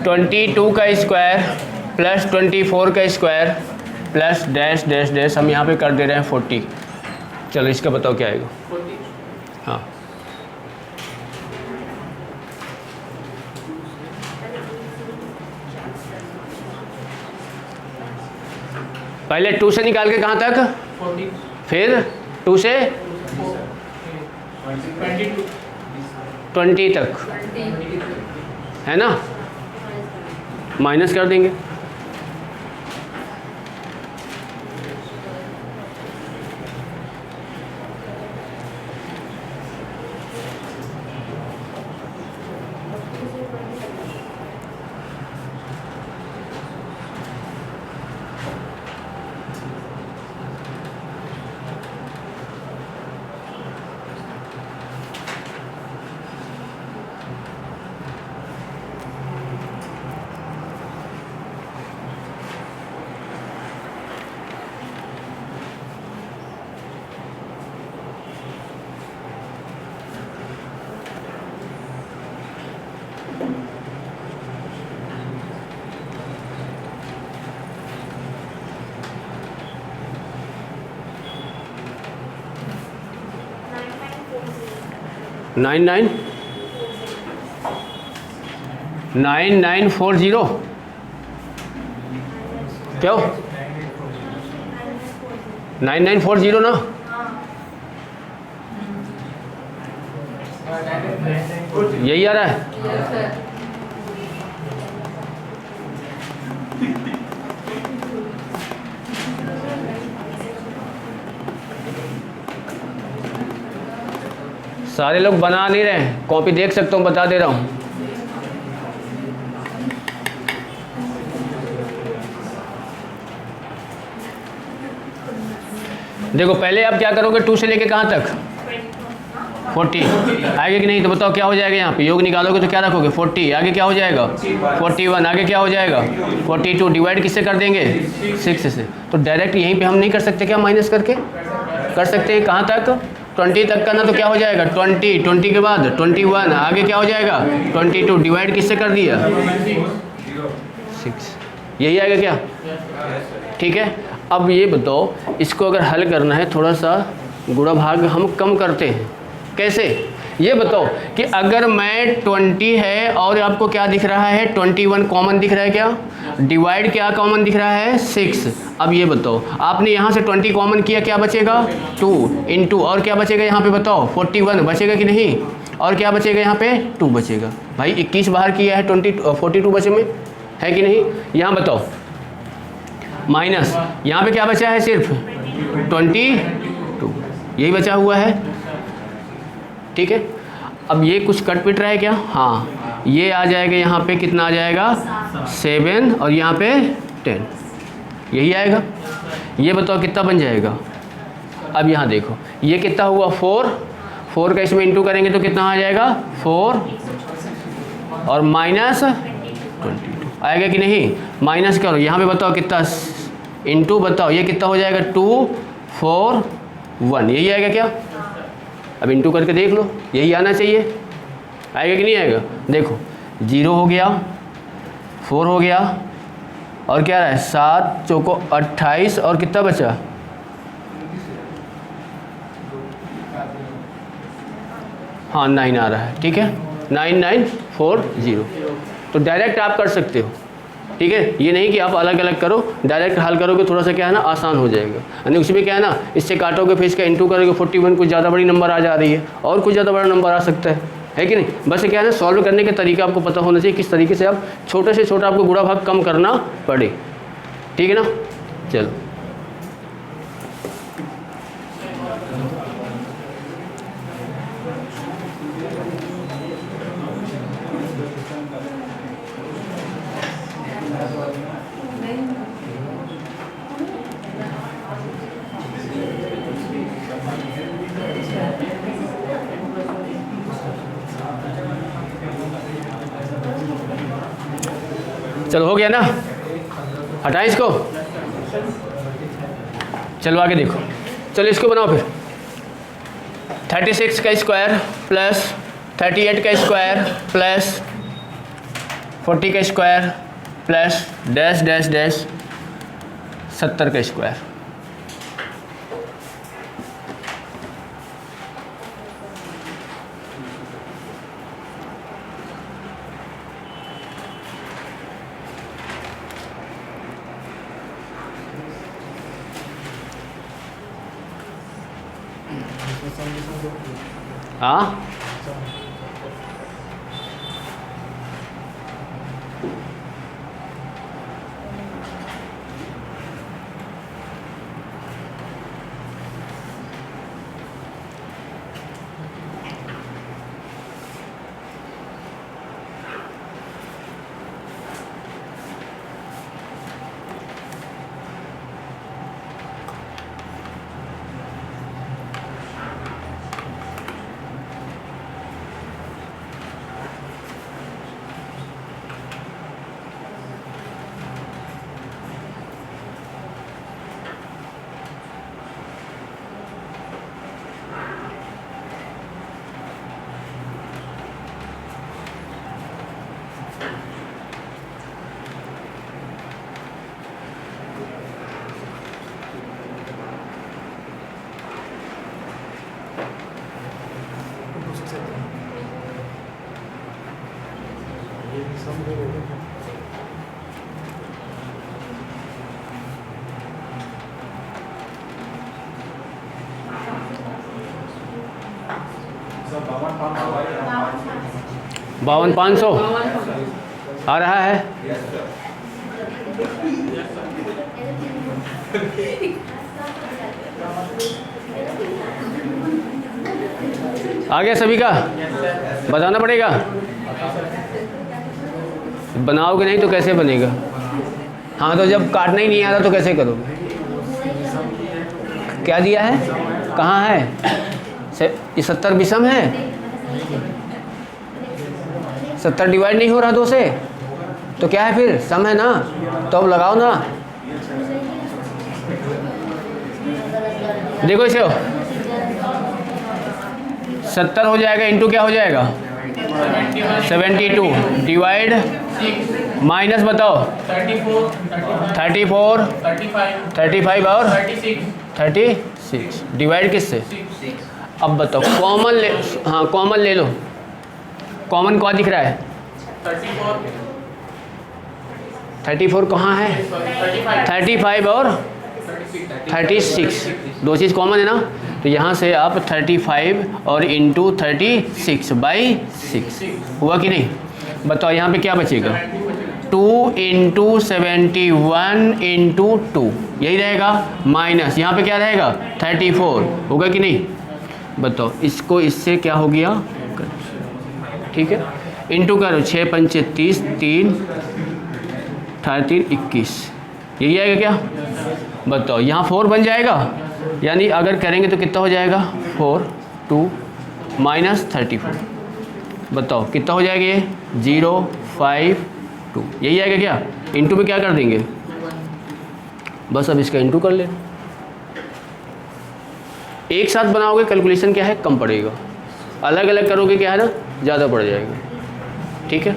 Speaker 1: 22 का स्क्वायर प्लस 24 का square plus dash dash dash, हम यहाँ पे कर दे रहे हैं 40। चलो इसका बताओ क्या आएगा। हाँ पहले 2 से निकाल के कहाँ तक,
Speaker 3: 40,
Speaker 1: फिर 2 से 20 तक, है ना, माइनस कर देंगे। नाइन नाइन 9940 क्या हो 9940 ना, यही आ रहा है। सारे लोग बना नहीं रहे हैं, कॉपी देख सकता हूँ, बता दे रहा हूँ। देखो पहले आप क्या करोगे, 2 से लेके कहाँ तक 40 आगे कि नहीं, तो बताओ क्या हो जाएगा। यहाँ पे योग निकालोगे तो क्या रखोगे 40, आगे क्या हो जाएगा 41, आगे क्या हो जाएगा 42, डिवाइड किससे कर देंगे 6 से। तो डायरेक्ट यहीं पे हम नहीं कर सकते क्या, माइनस करके कर सकते हैं। कहाँ तक 20 तक का ना, तो क्या हो जाएगा 20 के बाद 21, आगे क्या हो जाएगा 22, डिवाइड किससे कर दिया 6, यही आएगा क्या। ठीक है, अब ये बताओ इसको अगर हल करना है, थोड़ा सा गुणा भाग हम कम करते हैं। कैसे, ये बताओ कि अगर मैं 20 है और आपको क्या दिख रहा है 21 कॉमन दिख रहा है क्या, डिवाइड क्या कॉमन दिख रहा है 6। अब ये बताओ आपने यहाँ से 20 कॉमन किया, क्या बचेगा 2 इंटू, और क्या बचेगा यहाँ पे बताओ 41 बचेगा कि नहीं, और क्या बचेगा यहाँ पे 2 बचेगा। भाई 21 बाहर किया है, 42 बचे में है कि नहीं। यहाँ बताओ माइनस, यहाँ पे क्या बचा है सिर्फ 22, यही बचा हुआ है। ठीक है, अब ये कुछ कट पिट रहा है क्या, हाँ ये आ जाएगा यहाँ पे, कितना आ जाएगा 7 और यहाँ पे 10, यही आएगा। ये बताओ कितना बन जाएगा। अब यहाँ देखो ये कितना हुआ 4 का इसमें इंटू करेंगे तो कितना आ जाएगा 4 और माइनस 22 आएगा कि नहीं। माइनस करो यहाँ पे बताओ कितना, इंटू बताओ ये कितना हो जाएगा 2 4 1, यही आएगा क्या। अब इंटू करके देख लो, यही आना चाहिए, आएगा कि नहीं आएगा। देखो 0 हो गया, 4 हो गया, और क्या रहा है 7 चौको 28, और कितना बचा हाँ 9 आ रहा है। ठीक है 9940, तो डायरेक्ट आप कर सकते हो। ठीक है, ये नहीं कि आप अलग अलग करो, डायरेक्ट हल करोगे थोड़ा सा क्या है ना आसान हो जाएगा। यानी उसमें क्या है ना, इससे काटोगे फिर इसका इंटू करोगे 41, कुछ ज़्यादा बड़ी नंबर आ जा रही है, और कुछ ज़्यादा बड़ा नंबर आ सकता है। है कि नहीं? बस ये क्या है ना, सॉल्व करने के तरीका आपको पता होना चाहिए, किस तरीके से आप छोटे से छोटा आपको गुणा भाग कम करना पड़े। ठीक है ना? चलो चलो हो गया ना, हटाएं इसको। चलो आगे देखो, चलो इसको बनाओ फिर। 36 का स्क्वायर प्लस 38 का स्क्वायर प्लस 40 का square plus dash dash dash 70 का स्क्वायर। हाँ बावन 500 आ रहा है। आ गया सभी का? बताना पड़ेगा, बनाओगे नहीं तो कैसे बनेगा? हाँ तो जब काटना ही नहीं आ रहा तो कैसे करोगे? क्या दिया है, कहाँ है? ये 70 विषम है, 70 डिवाइड नहीं हो रहा 2 से, तो क्या है फिर? सम है ना, तो अब लगाओ ना। देखो इसे 70 हो जाएगा, इंटू क्या हो जाएगा 72, डिवाइड माइनस बताओ 34 35 और 36, डिवाइड किससे? अब बताओ कॉमन ले, हाँ कॉमन ले लो। कॉमन क्या दिख रहा है? 34 कहाँ है? 35 और 36, दो चीज़ कॉमन है ना, तो यहाँ से आप 35 और इंटू 36/6 हुआ कि नहीं? बताओ यहाँ पे क्या बचेगा? 2 इंटू 71 इंटू 2, यही रहेगा, माइनस यहाँ पे क्या रहेगा 34, होगा कि नहीं? बताओ इसको इससे क्या हो गया, ठीक है, इंटू करो 6 पंचे 30, 3 3 21, यही आएगा क्या? बताओ यहाँ 4 बन जाएगा, यानी अगर करेंगे तो कितना हो जाएगा 4 2 माइनस 34, बताओ कितना हो जाएगा ये 0 5 2, यही आएगा क्या? इंटू में क्या कर देंगे, बस अब इसका इंटू कर ले। एक साथ बनाओगे कैलकुलेशन क्या है कम पड़ेगा, अलग अलग करोगे क्या है ना ज़्यादा पड़ जाएगा। ठीक है,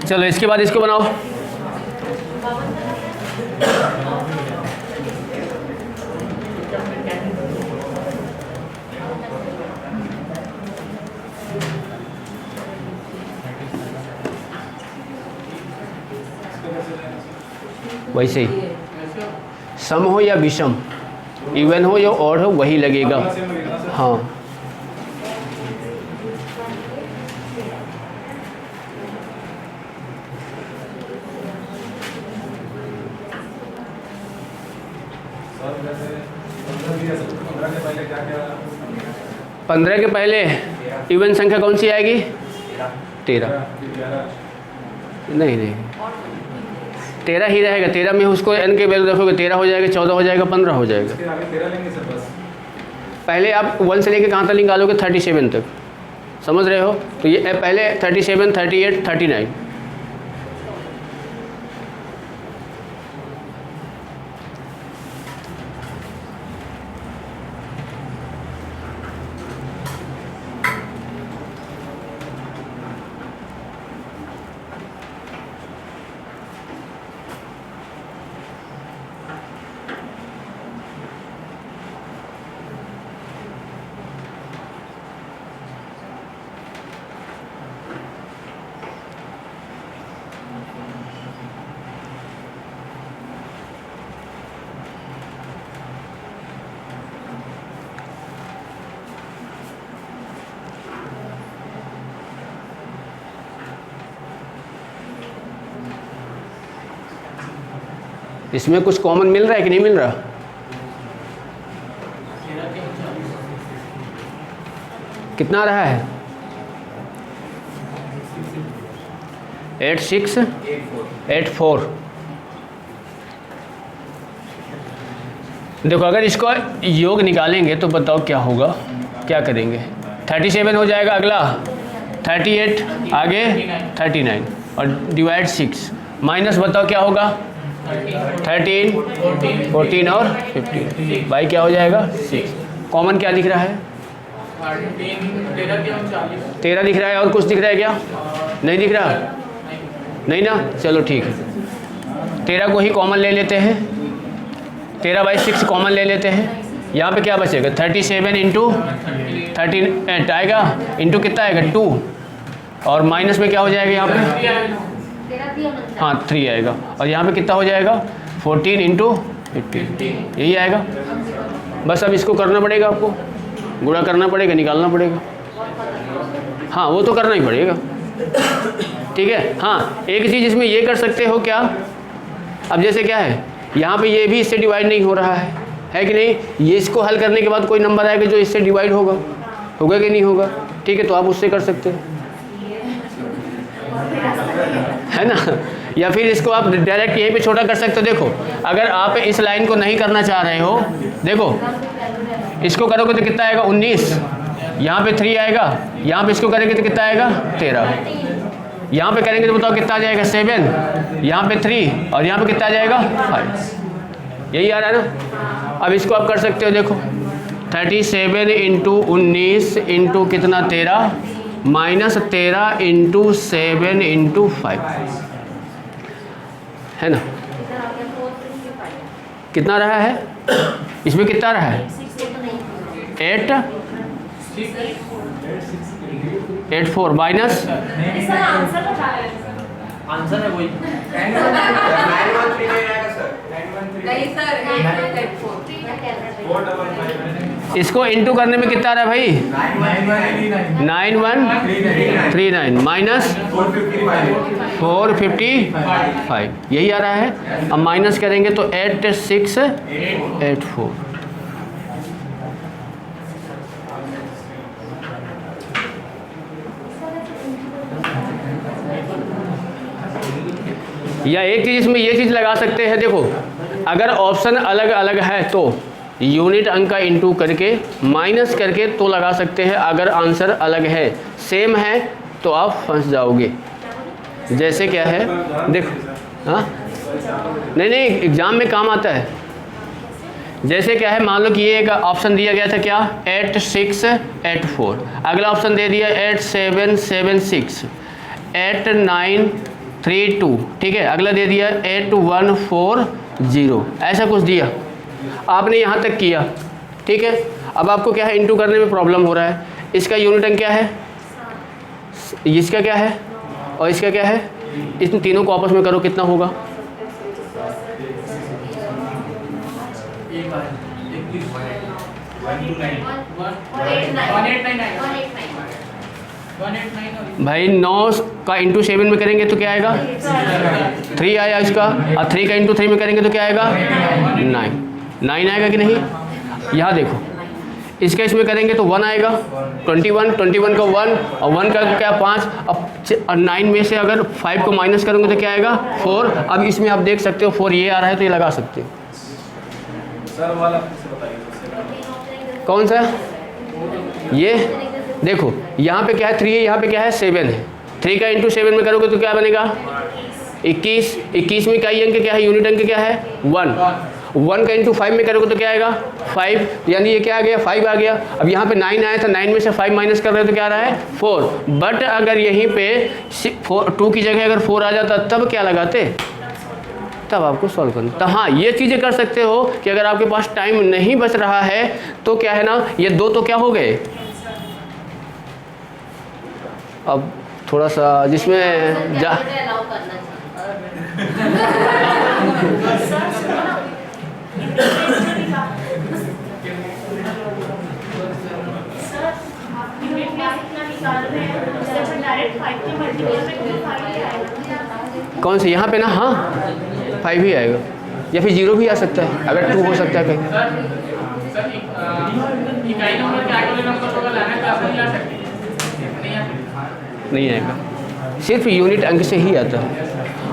Speaker 1: चलो इसके बाद इसको बनाओ। वैसे ही सम हो या विषम, इवन हो या ऑड हो, वही लगेगा। हाँ पंद्रह के पहले इवन संख्या कौन सी आएगी? 13। नहीं नहीं 13 ही रहेगा। 13 में उसको n के वैल्यू रखोगे 13 हो जाएगा, 14 हो जाएगा, 15 हो जाएगा। पहले आप 1 से लेके कहाँ तक निकालोगे? 37 तक। समझ रहे हो? तो ये पहले 37, 38, 39। इसमें कुछ कॉमन मिल रहा है कि नहीं मिल रहा? कितना आ रहा है? 8 6 8 4। देखो अगर इसको योग निकालेंगे तो बताओ क्या होगा, क्या करेंगे? 37 हो जाएगा, अगला 38, आगे 39 और डिवाइड 6, माइनस बताओ क्या होगा? 13, 14 और 15 बाई क्या हो जाएगा? 6। कॉमन क्या दिख रहा है? 13 दिख रहा है। और कुछ दिख रहा है क्या? नहीं दिख रहा? नहीं ना? चलो ठीक है, 13 को ही कॉमन ले लेते हैं। 13/6 कॉमन ले लेते हैं। यहाँ पे क्या बचेगा? 37 इंटू 38 आएगा, इंटू कितना आएगा? 2, और माइनस में क्या हो जाएगा यहाँ पे? हाँ 3 आएगा, और यहाँ पे कितना हो जाएगा? 14 इंटू 15, यही आएगा। बस अब इसको करना पड़ेगा, आपको गुणा करना पड़ेगा, निकालना पड़ेगा। हाँ वो तो करना ही पड़ेगा, ठीक है। हाँ एक चीज़ इसमें ये कर सकते हो क्या, अब जैसे क्या है यहाँ पे ये भी इससे डिवाइड नहीं हो रहा है कि नहीं? ये इसको हल करने के बाद कोई नंबर आएगा जो इससे डिवाइड होगा कि नहीं होगा? ठीक है, तो आप उससे कर सकते हो, है ना। या फिर इसको आप डायरेक्ट यहीं पे छोटा कर सकते हो। देखो अगर आप इस लाइन को नहीं करना चाह रहे हो, देखो इसको करोगे तो कितना आएगा? 19। यहाँ पे 3 आएगा, यहाँ पे इसको करेंगे तो कितना आएगा? 13। यहाँ पे करेंगे तो बताओ कितना आ जाएगा? 7। यहाँ पे 3 और यहाँ पे कितना आ जाएगा? 5। यही आ रहा है ना। अब इसको आप कर सकते हो, देखो 37 इंटू 19 इंटू कितना? 13 माइनस 13 इंटू 7 इंटू 5, है ना। कितना रहा है इसमें? कितना रहा है? 8 8 4 माइनस
Speaker 3: आंसर है वही।
Speaker 1: इसको इंटू करने में कितना रहा भाई? 9139 माइनस 455, यही आ रहा है। अब माइनस करेंगे तो 8684। या एक चीज़ इसमें ये चीज़ लगा सकते हैं, देखो अगर ऑप्शन अलग अलग है तो यूनिट अंक का इंटू करके माइनस करके तो लगा सकते हैं। अगर आंसर अलग है, सेम है, तो आप फंस जाओगे। जैसे क्या है देखो, हाँ नहीं एग्ज़ाम में काम आता है। जैसे क्या है, मान लो कि ये एक ऑप्शन दिया गया था क्या? 8684। अगला ऑप्शन दे दिया 8776, 8939, 3 2, ठीक है। अगला दे दिया 8 1 4 0, ऐसा कुछ दिया, आपने यहाँ तक किया, ठीक है। अब आपको क्या है, इंटू करने में प्रॉब्लम हो रहा है। इसका यूनिट अंक क्या है, इसका क्या है और इसका क्या है, इन तीनों को आपस में करो, कितना होगा? भाई 9 का इंटू 7 में करेंगे तो क्या आएगा? 3 आया इसका, और 3 का इंटू 3 में करेंगे तो क्या आएगा? 9 आएगा कि नहीं? यहाँ देखो, इसका इसमें करेंगे तो 1 आएगा, 21 का 1 और 1 का क्या 5। अब 9 में से अगर 5 को माइनस करोगे तो क्या आएगा? 4। अब इसमें आप देख सकते हो 4 ये आ रहा है तो ये लगा सकते हो।
Speaker 3: सर वाला फिर से बताइए।
Speaker 1: कौन सा? ये देखो, यहाँ पे क्या है 3 है, यहाँ पे क्या है 7 है। 3 का इंटू 7 में करोगे तो क्या बनेगा? 21। 21 में का अंक क्या है, यूनिट अंक क्या है? 1। 1 का इंटू 5 में करोगे तो क्या आएगा? 5, यानी ये क्या आ गया? 5 आ गया। अब यहाँ पे 9 आया था, 9 में से 5 माइनस कर रहे हो तो क्या आ रहा है? 4। बट अगर यहीं पे 2 की जगह अगर 4 आ जाता तब क्या लगाते? तब आपको सॉल्व करना। तो हाँ, ये चीज़ें कर सकते हो कि अगर आपके पास टाइम नहीं बच रहा है तो क्या है ना, ये 2 तो क्या हो गए। अब थोड़ा सा जिसमें जा कौन से यहाँ पे ना, हाँ 5 ही आएगा या फिर 0 भी आ सकता है, अगर 2 हो सकता है कहीं। नहीं आएगा, सिर्फ यूनिट अंक से ही आता है।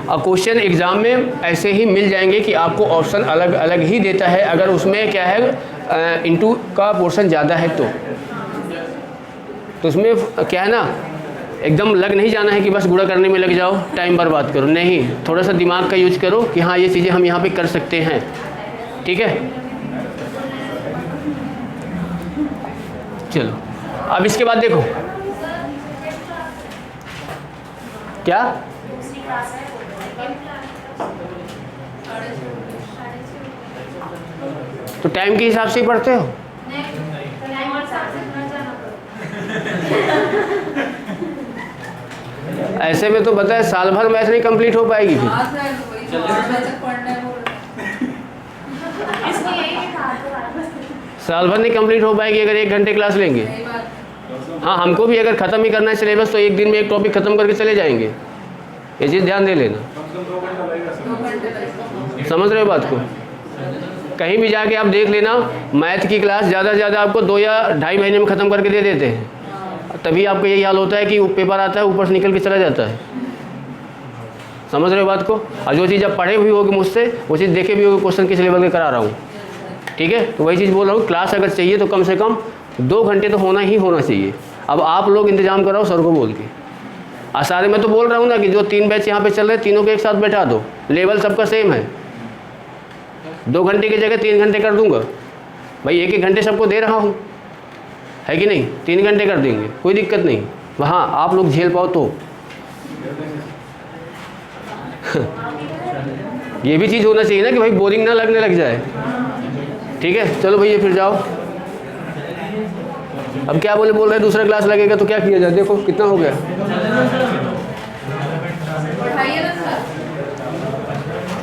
Speaker 1: और क्वेश्चन एग्ज़ाम में ऐसे ही मिल जाएंगे कि आपको ऑप्शन अलग अलग ही देता है, अगर उसमें क्या है इंटू का पोर्शन ज़्यादा है तो उसमें क्या है ना, एकदम लग नहीं जाना है कि बस गुणा करने में लग जाओ, टाइम बर्बाद करो, नहीं, थोड़ा सा दिमाग का यूज करो कि हाँ ये चीज़ें हम यहाँ पे कर सकते हैं, ठीक है। चलो अब इसके बाद देखो क्या, तो टाइम के हिसाब से ही पढ़ते हो। ऐसे में तो बताए साल भर मैथ नहीं कंप्लीट हो पाएगी फिर। साल भर नहीं कंप्लीट हो पाएगी अगर 1 घंटे क्लास लेंगे। हाँ, हमको भी अगर ख़त्म ही करना है सिलेबस तो एक दिन में एक टॉपिक ख़त्म करके चले जाएंगे, ये चीज़ ध्यान दे लेना। समझ रहे हो बात को? कहीं भी जाके आप देख लेना, मैथ की क्लास ज़्यादा से ज़्यादा आपको 2 या 2.5 महीने में ख़त्म करके दे देते हैं, तभी आपको यही हाल होता है कि पेपर आता है ऊपर से निकल के चला जाता है। समझ रहे हो बात को? और जो चीज़ आप पढ़े हुई होगी मुझसे, वो चीज़ देखे भी होगी, क्वेश्चन किस लेवल के करा रहा हूँ, ठीक है। तो वही चीज़ बोल रहा हूँ, क्लास अगर चाहिए तो कम से कम 2 घंटे तो होना ही होना चाहिए। अब आप लोग इंतजाम कराओ सर को बोल के। सारे मैं तो बोल रहा हूँ ना कि जो 3 बैच यहाँ पे चल रहे हैं तीनों को एक साथ बैठा दो, लेवल सबका सेम है। 2 घंटे की जगह 3 घंटे कर दूंगा भाई, 1-1 घंटे सबको दे रहा हूँ, है कि नहीं। 3 घंटे कर देंगे, कोई दिक्कत नहीं, वहाँ आप लोग झेल पाओ तो। ये भी चीज़ होना चाहिए ना कि भाई बोरिंग ना लगने लग जाए, ठीक है। चलो भैया फिर जाओ। अब क्या बोल रहे दूसरा क्लास लगेगा तो क्या किया जाए, देखो कितना हो गया।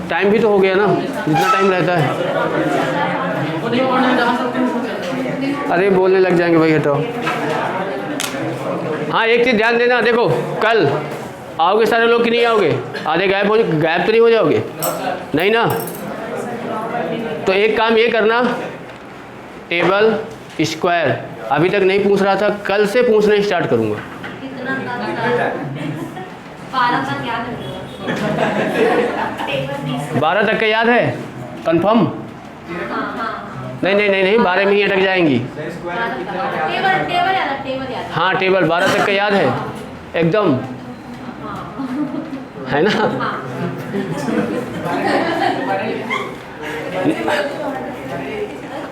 Speaker 1: टाइम भी तो हो गया ना, जितना टाइम रहता है। अरे बोलने लग जाएंगे भाई, हटाओ। हाँ, एक चीज़ ध्यान देना, देखो कल आओगे सारे लोग कि नहीं आओगे? आधे गायब तो नहीं हो जाओगे, नहीं ना। तो एक काम ये करना, टेबल स्क्वायर अभी तक नहीं पूछ रहा था, कल से पूछना स्टार्ट करूँगा। 12 तक का याद है कंफर्म? नहीं 12 में ही अटक जाएंगी। हाँ, टेबल 12 तक का याद है एकदम, है ना।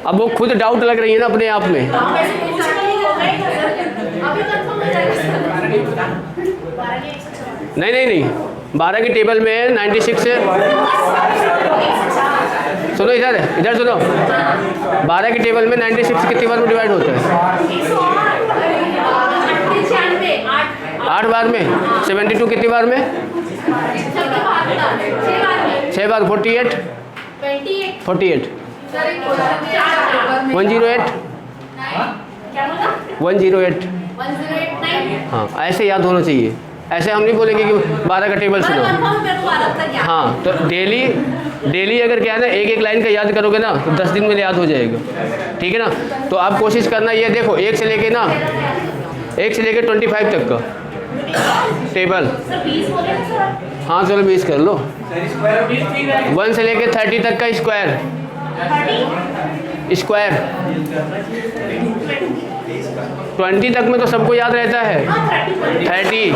Speaker 1: अब वो खुद डाउट लग रही है ना अपने आप में। नहीं 12 की टेबल में 96 से सुनो इधर सुनो, 12 की टेबल में 96 कितनी बार में डिवाइड होता है? 8 बार में। 72 कितनी बार में? 6 बार। 48 108 108 हाँ, ऐसे याद होना चाहिए। ऐसे हम नहीं बोलेंगे कि 12 का टेबल सुनो। हाँ, तो डेली अगर क्या है ना, एक लाइन का याद करोगे ना तो 10 दिन में याद हो जाएगा। ठीक है ना? तो आप कोशिश करना, ये देखो 1 से लेके 25 तक का टेबल। हाँ चलो 20 कर लो। 1 से लेके 30 तक का स्क्वायर 20 तक में तो सबको याद रहता है। 30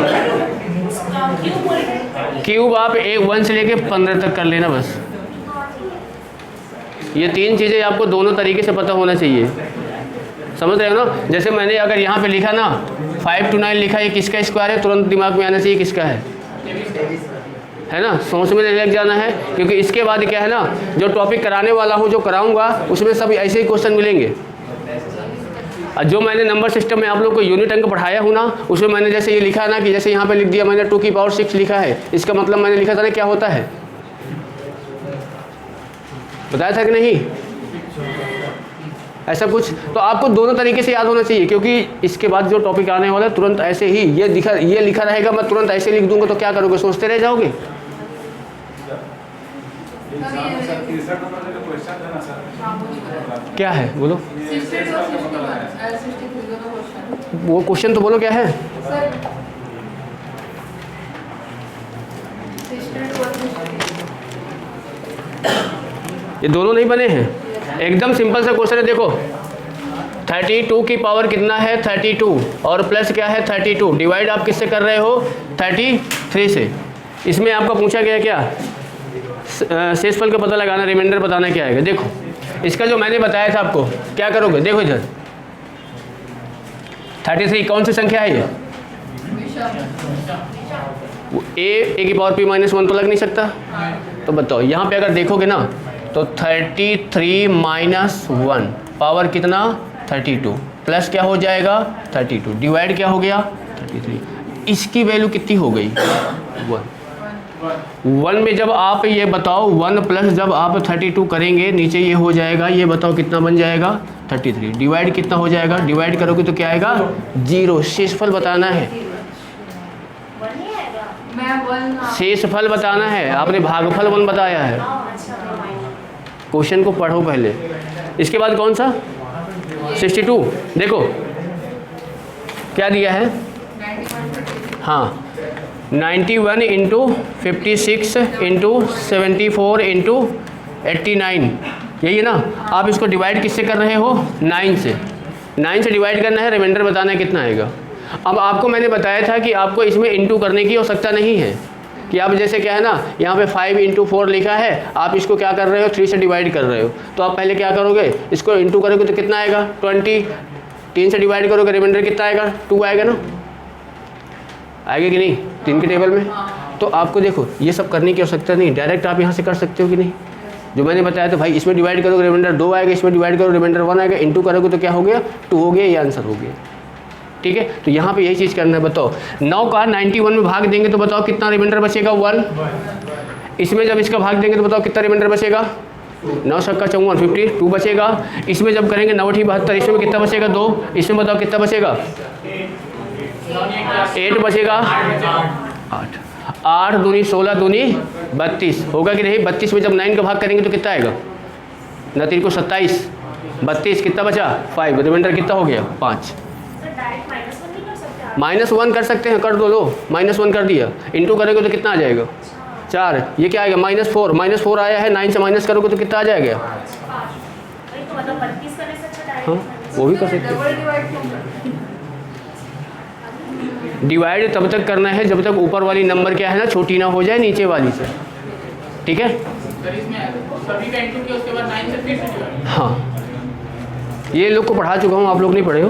Speaker 1: क्यूब आप 1 से लेके 15 तक कर लेना बस। ये 3 चीज़ें आपको दोनों तरीके से पता होना चाहिए। समझ रहे हो ना? जैसे मैंने अगर यहाँ पे लिखा ना 5 to 9 लिखा, ये किसका स्क्वायर है, तुरंत दिमाग में आना चाहिए किसका है ना? सोच में लग जाना है, क्योंकि इसके बाद क्या है ना, जो टॉपिक कराने वाला हूँ, जो कराऊंगा, उसमें सब ऐसे ही क्वेश्चन मिलेंगे। और जो मैंने नंबर सिस्टम में आप लोग को यूनिट अंक पढ़ाया हूँ ना, उसमें मैंने जैसे ये लिखा ना कि जैसे यहाँ पे लिख दिया मैंने 2 की पावर 6 लिखा है, इसका मतलब मैंने लिखा था ना क्या होता है, बताया था कि नहीं? ऐसा कुछ तो आपको दोनों तरीके से याद होना चाहिए, क्योंकि इसके बाद जो टॉपिक आने वाला है तुरंत ऐसे ही ये लिखा रहेगा, मैं तुरंत ऐसे लिख दूंगा तो क्या करोगे, सोचते रह जाओगे। क्या है बोलो, वो क्वेश्चन तो बोलो क्या है। ये दोनों नहीं बने हैं, एकदम सिंपल सा क्वेश्चन है। देखो 32 की पावर कितना है 32, और प्लस क्या है 32, डिवाइड आप किससे कर रहे हो 33 से। इसमें आपका पूछा गया क्या, शेषफल का पता लगाना, रिमाइंडर बताना क्या आएगा। देखो इसका जो मैंने बताया था आपको, क्या करोगे, देखो इधर 33 कौन सी संख्या है, ये ए की पावर p - 1 तो लग नहीं सकता। तो बताओ यहाँ पे अगर देखोगे ना तो 33 - 1 पावर कितना 32, प्लस क्या हो जाएगा 32, डिवाइड क्या हो गया 33, इसकी वैल्यू कितनी हो गई 1 में जब आप ये बताओ 1 प्लस जब आप 32 करेंगे नीचे ये हो जाएगा, ये बताओ कितना बन जाएगा 33, डिवाइड कितना हो जाएगा, डिवाइड करोगे तो क्या आएगा 0। शेषफल बताना है, शेषफल बताना है, आपने भागफल 1 बताया है। क्वेश्चन को पढ़ो पहले। इसके बाद कौन सा 62, देखो क्या दिया है, हाँ 91 इंटू 56 इंटू 74 इंटू 89, यही है ना। आप इसको डिवाइड किससे कर रहे हो 9 से, 9 से डिवाइड करना है, रिमाइंडर बताना है कितना आएगा। अब आपको मैंने बताया था कि आपको इसमें इंटू करने की आवश्यकता नहीं है, कि आप जैसे क्या है ना यहाँ पे 5 इंटू 4 लिखा है, आप इसको क्या कर रहे हो 3 से डिवाइड कर रहे हो, तो आप पहले क्या करोगे, इसको इंटू करोगे तो कितना आएगा 20, 3 से डिवाइड करोगे रिमाइंडर कितना आएगा 2 आएगा ना, आएगा कि नहीं 3 के टेबल में। तो आपको देखो ये सब करने की आवश्यकता नहीं, डायरेक्ट आप यहाँ से कर सकते हो कि नहीं। जो मैंने बताया तो भाई इसमें डिवाइड करोगे रिमाइंडर 2 आएगा, इसमें डिवाइड करोगे रिमाइंडर 1 आएगा, इंटू करोगे तो क्या हो गया 2 हो गया, ये आंसर हो गया। ठीक है, तो यहाँ पे यही चीज़ करना है। बताओ 9 का 91 में भाग देंगे तो बताओ कितना रिमाइंडर बचेगा 1, इसमें जब इसका भाग देंगे तो बताओ कितना रिमाइंडर बचेगा 9 छक्का 54 52 बचेगा। इसमें जब करेंगे 9 8 72, इसमें कितना बचेगा 2, इसमें बताओ कितना बचेगा 8 बचेगा 8, 8 दूनी 16 दूनी 32 होगा कि नहीं। 32 में जब 9 का भाग करेंगे तो कितना आएगा ना 3 को 27, 32 कितना बचा 5, रिमाइंडर कितना हो गया 5। -1 कर सकते हैं, कर दो, लो -1 कर दिया, इंटू करोगे तो कितना आ जाएगा 4, ये क्या आएगा -4 आया है, 9 से माइनस करोगे तो कितना आ जाएगा 5। हाँ वो भी कर सकते हैं। डिवाइड तब तक करना है जब तक ऊपर वाली नंबर क्या है ना छोटी ना हो जाए नीचे वाली से, ठीक है। हाँ ये लोग को पढ़ा चुका हूँ, आप लोग नहीं पढ़े हो।